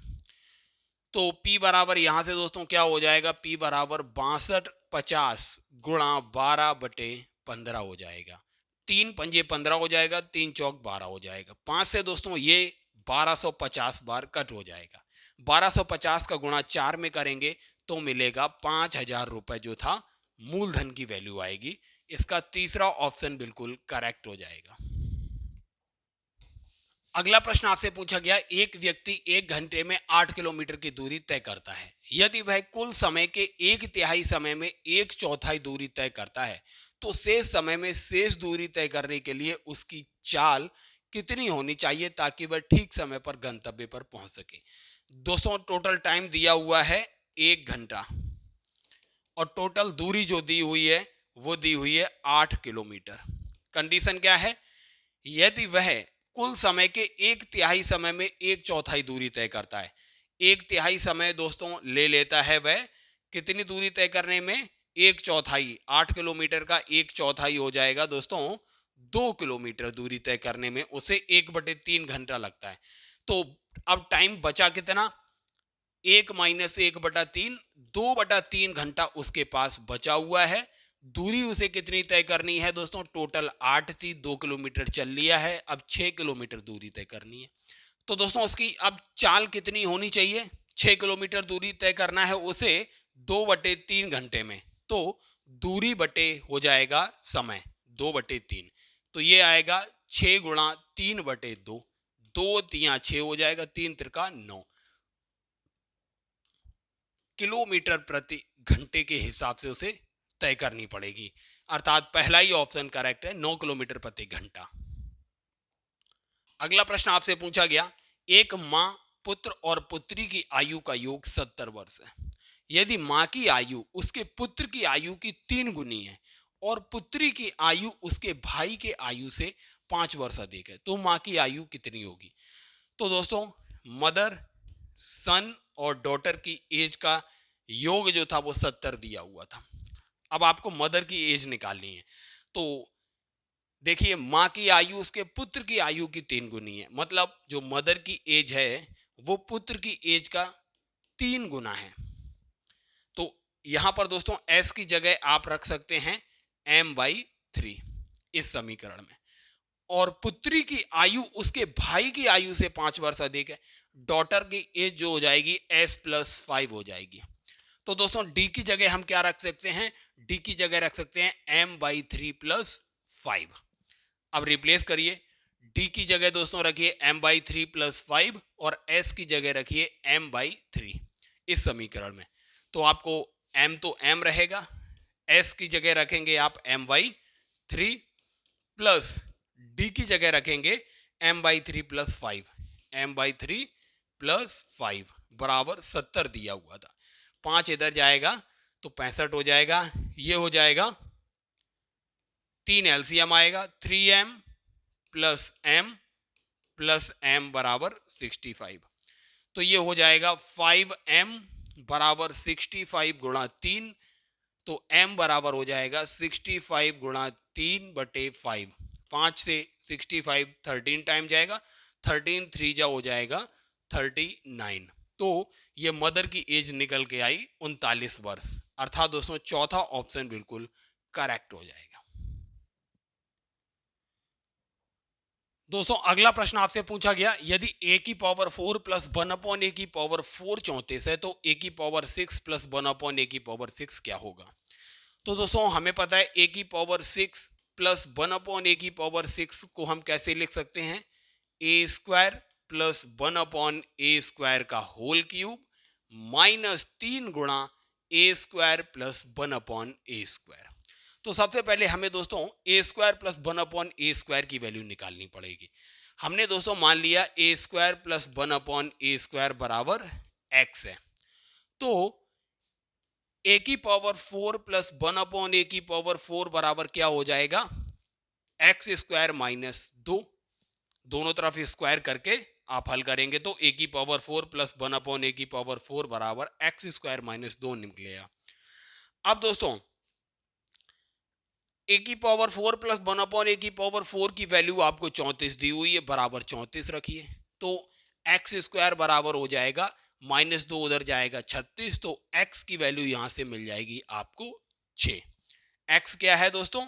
तो P बराबर यहां से दोस्तों क्या हो जाएगा? P बराबर 6250 गुणा 12/15 हो जाएगा। 3 पंजे 15 हो जाएगा, 3 चौक 12 हो जाएगा। 5 से दोस्तों ये 1250 बार कट हो जाएगा। 1250 का गुणा 4 में करेंगे तो मिलेगा 5000 रुपए जो था मूलधन की वैल्यू आएगी। इसका तीसरा ऑप्शन बिल्कुल करेक्ट हो जाएगा। अगला प्रश्न आपसे पूछा गया, एक व्यक्ति 1 घंटे में 8 किलोमीटर की दूरी तय करता है। यदि वह कुल समय के 1/3 समय में 1/4 दूरी तय करता है तो शेष समय में शेष दूरी तय करने के लिए उसकी चाल कितनी होनी चाहिए ताकि वह ठीक समय पर गंतव्य पर पहुंच सके। दोस्तों टोटल टाइम दिया हुआ है 1 घंटा और टोटल दूरी जो दी हुई है वो दी हुई है 8 किलोमीटर। कंडीशन क्या है, यदि वह कुल समय के 1/3 समय में 1/4 दूरी तय करता है। 1/3 समय दोस्तों ले लेता है वह कितनी दूरी तय करने में, 1/4। 8 किलोमीटर का 1/4 हो जाएगा दोस्तों 2 किलोमीटर दूरी तय करने में उसे 1/3 घंटा लगता है। तो अब टाइम बचा कितना, 1 - 1/3, 2/3 घंटा उसके पास बचा हुआ है। दूरी उसे कितनी तय करनी है दोस्तों, टोटल 8 थी, 2 किलोमीटर चल लिया है, अब 6 किलोमीटर दूरी तय करनी है। तो दोस्तों उसकी अब चाल कितनी होनी चाहिए, 6 किलोमीटर दूरी तय करना है उसे 2/3 घंटे में। तो दूरी बटे हो जाएगा समय 2/3, तो ये आएगा 6 × 3/2, 2 × 6 हो जाएगा, 3 × 9 किलोमीटर प्रति घंटे के हिसाब से उसे तय करनी पड़ेगी। अर्थात पहला ही ऑप्शन करेक्ट है, 9 किलोमीटर प्रति घंटा। अगला प्रश्न आपसे पूछा गया, एक मां पुत्र और पुत्री की आयु का योग 70 वर्ष है। यदि मां की आयु उसके पुत्र की आयु की 3 गुनी है और पुत्री की आयु उसके भाई के आयु से 5 वर्ष अधिक है तो मां की आयु कितनी होगी। तो दोस्तों मदर, सन और डॉटर की एज का योग जो था वो 70 दिया हुआ था। अब आपको मदर की एज निकालनी है। तो देखिए मां की आयु उसके पुत्र की आयु की 3 गुनी है, मतलब जो मदर की एज है वो पुत्र की एज का 3 गुना है। तो यहां पर दोस्तों s की जगह आप रख सकते हैं m/3 इस समीकरण में, और पुत्री की आयु उसके भाई की आयु से 5 वर्ष अधिक है। डॉटर की एज जो हो जाएगी s+5 हो जाएगी। तो दोस्तों d की जगह हम क्या रख सकते हैं, d की जगह रख सकते हैं m/3 + 5। अब रिप्लेस करिए, d की जगह दोस्तों रखिए m/3 + 5 और s की जगह रखिए m/3 इस समीकरण में। तो आपको m तो m रहेगा, s की जगह रखेंगे आप m/3 प्लस d की जगह रखेंगे m/3 + 5, m/3 + 5 बराबर 70 दिया हुआ था। 5 इधर जाएगा तो 65 हो जाएगा, ये हो जाएगा 3 एलसीएम आएगा, 3m + m + m बराबर 65। तो ये हो जाएगा 5m बराबर 65 × 3, तो m बराबर हो जाएगा 65 × 3/5। 5 से 65 13 टाइम जाएगा, 13 3 जा हो जाएगा 39। तो ये मदर की एज निकल के आई 39 वर्ष। अर्थात दोस्तों चौथा ऑप्शन बिल्कुल करेक्ट हो जाएगा। दोस्तों अगला प्रश्न आपसे पूछा गया, यदि a⁴ + 1/a⁴ 34 है तो a⁶ + 1/a⁴ क्या होगा। तो दोस्तों हमें पता है a⁴ + 1/a⁴ को हम कैसे लिख सकते हैं, a² + 1/a² का होल क्यूब -3 × a² + 1/a²। तो सबसे पहले हमें दोस्तों a² + 1/a² की वैल्यू निकालनी पड़ेगी। हमने दोस्तों मान लिया a² + 1/a² बराबर x है। तो a⁴ + 1/a⁴ बराबर क्या हो जाएगा, x² - 2। दोनों तरफ स्क्वायर करके आप हल करेंगे तो a⁴ + 1/a⁴ बराबर x² - 2 निकलेगा। अब दोस्तों a⁴ + 1/a⁴ की वैल्यू आपको 34 दी हुई है, बराबर 34 रखिए। तो x² बराबर हो जाएगा -2 उधर जाएगा 36, तो x की वैल्यू यहां से मिल जाएगी आपको 6। x क्या है दोस्तों,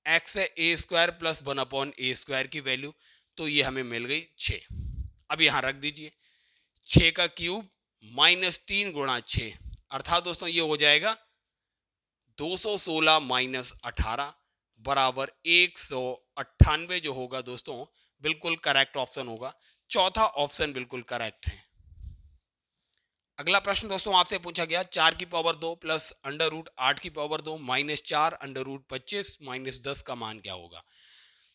x है a² + 1/a² की वैल्यू, तो ये हमें मिल गई 6। अब यहां रख दीजिए 6 का क्यूब -3 × 6, अर्थात दोस्तों ये हो जाएगा 216 माइनस 18 बराबर 198 जो होगा दोस्तों बिल्कुल करेक्ट ऑप्शन होगा। चौथा ऑप्शन बिल्कुल करेक्ट है। अगला प्रश्न दोस्तों आपसे पूछा गया 4 की पावर 2 प्लस अंडर रूट 8 की power 2 minus 4 under root 25 minus 10 का मान क्या होगा।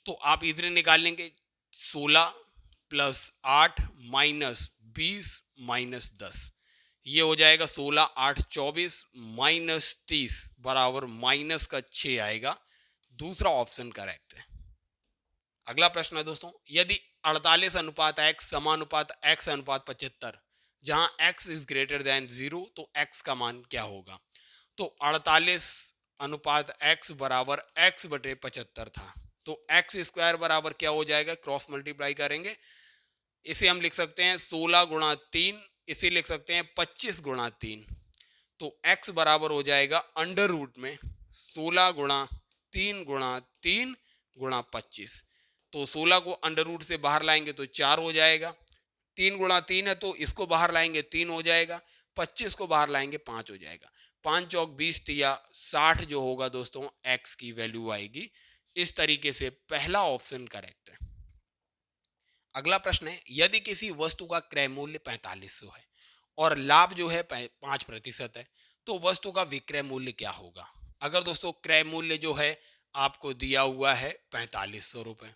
तो आप इजीली निकाल लेंगे 16 प्लस 8 माइनस 20 माइनस 10, ये हो जाएगा 16 8 24 माइनस 30 बराबर माइनस का 6 आएगा। दूसरा ऑप्शन करेक्ट है। अगला प्रश्न है दोस्तों यदि 48 अनुपात x समानुपात x अनुपात 75 जहां x इज ग्रेटर देन 0 तो x का मान क्या होगा। तो 48 अनुपात x बराबर x बटे 75 था, तो x स्क्वायर बराबर क्या हो जाएगा, क्रॉस मल्टीप्लाई करेंगे, इसे हम लिख सकते हैं 16 गुणा 3, इसे लिख सकते हैं 25 गुणा 3। तो x बराबर हो जाएगा अंडर रूट में 16 गुणा 3 गुणा 3 गुणा 25। तो 16 को अंडर रूट से बाहर लाएंगे तो 4 हो जाएगा, 3 गुणा 3 है तो इसको बाहर लाएंगे 3 हो जाएगा, 25 को बाहर लाएंगे 5 हो जाएगा। 5 चौक 20 तिया 60 जो होगा दोस्तों x की वैल्यू आएगी। इस तरीके से पहला ऑप्शन करेक्ट है। अगला प्रश्न है यदि किसी वस्तु का क्रय मूल्य 4500 है और लाभ जो है 5% है तो वस्तु का विक्रय मूल्य क्या होगा। अगर दोस्तों क्रय मूल्य जो है आपको दिया हुआ है 4500 रुपए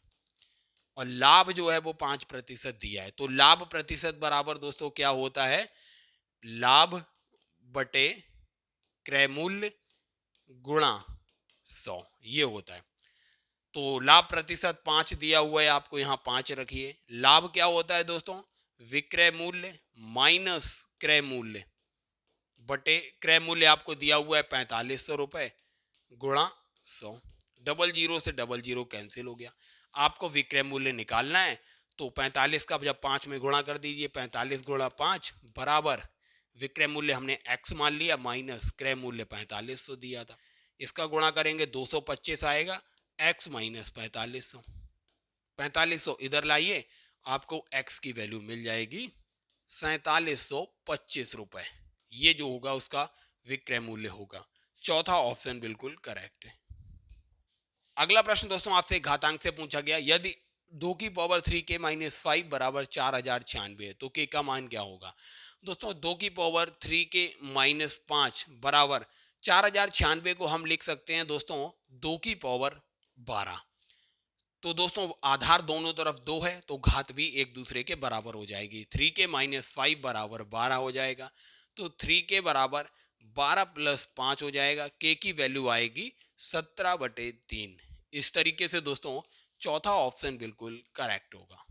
और लाभ जो है वो 5% दिया है, तो लाभ प्रतिशत बराबर दोस्तों क्या होता है, लाभ बटे क्रय मूल्य गुणा 100 ये होता है। तो लाभ प्रतिशत 5 दिया हुआ है आपको, यहां 5 रखिए। लाभ क्या होता है दोस्तों, विक्रय मूल्य माइनस क्रय मूल्य बटे क्रय मूल्य आपको दिया हुआ है 4500 रुपए गुणा 100। डबल जीरो से डबल जीरो कैंसिल हो गया। आपको विक्रय मूल्य निकालना है तो 45 का जब 5 में गुणा कर दीजिए, 45 गुणा 5 बराबर विक्रय मूल्य हमने x मान लिया माइनस क्रय मूल्य 4500 दिया था, इसका गुणा करेंगे 225 आएगा, x माइनस 4500, 4500 इधर लाइए आपको x की वैल्यू मिल जाएगी 4725 रुपए। ये जो होगा उसका विक्रय मूल्य होगा। चौथा ऑप्शन बिल्कुल करेक्ट है। अगला प्रश्न दोस्तों आपसे घातांक से पूछा गया यदि 2 की पावर 3 के माइनस 5 बराबर 4096 है तो के का मान क्या होगा। दोस्तों 2 की पावर 3 के माइनस 5 बराबर 4096 को हम लिख सकते हैं दोस्तों 2 की पावर 12। तो दोस्तों आधार दोनों तरफ 2 है तो घात भी एक दूसरे के बराबर हो जाएगी। 3 के माइनस 5 बराबर 12 हो जाएगा, तो 3 के बराबर 12 प्लस 5 हो जाएगा, के की वैल्यू आएगी 17/3। इस तरीके से दोस्तों चौथा ऑप्शन बिल्कुल करेक्ट होगा।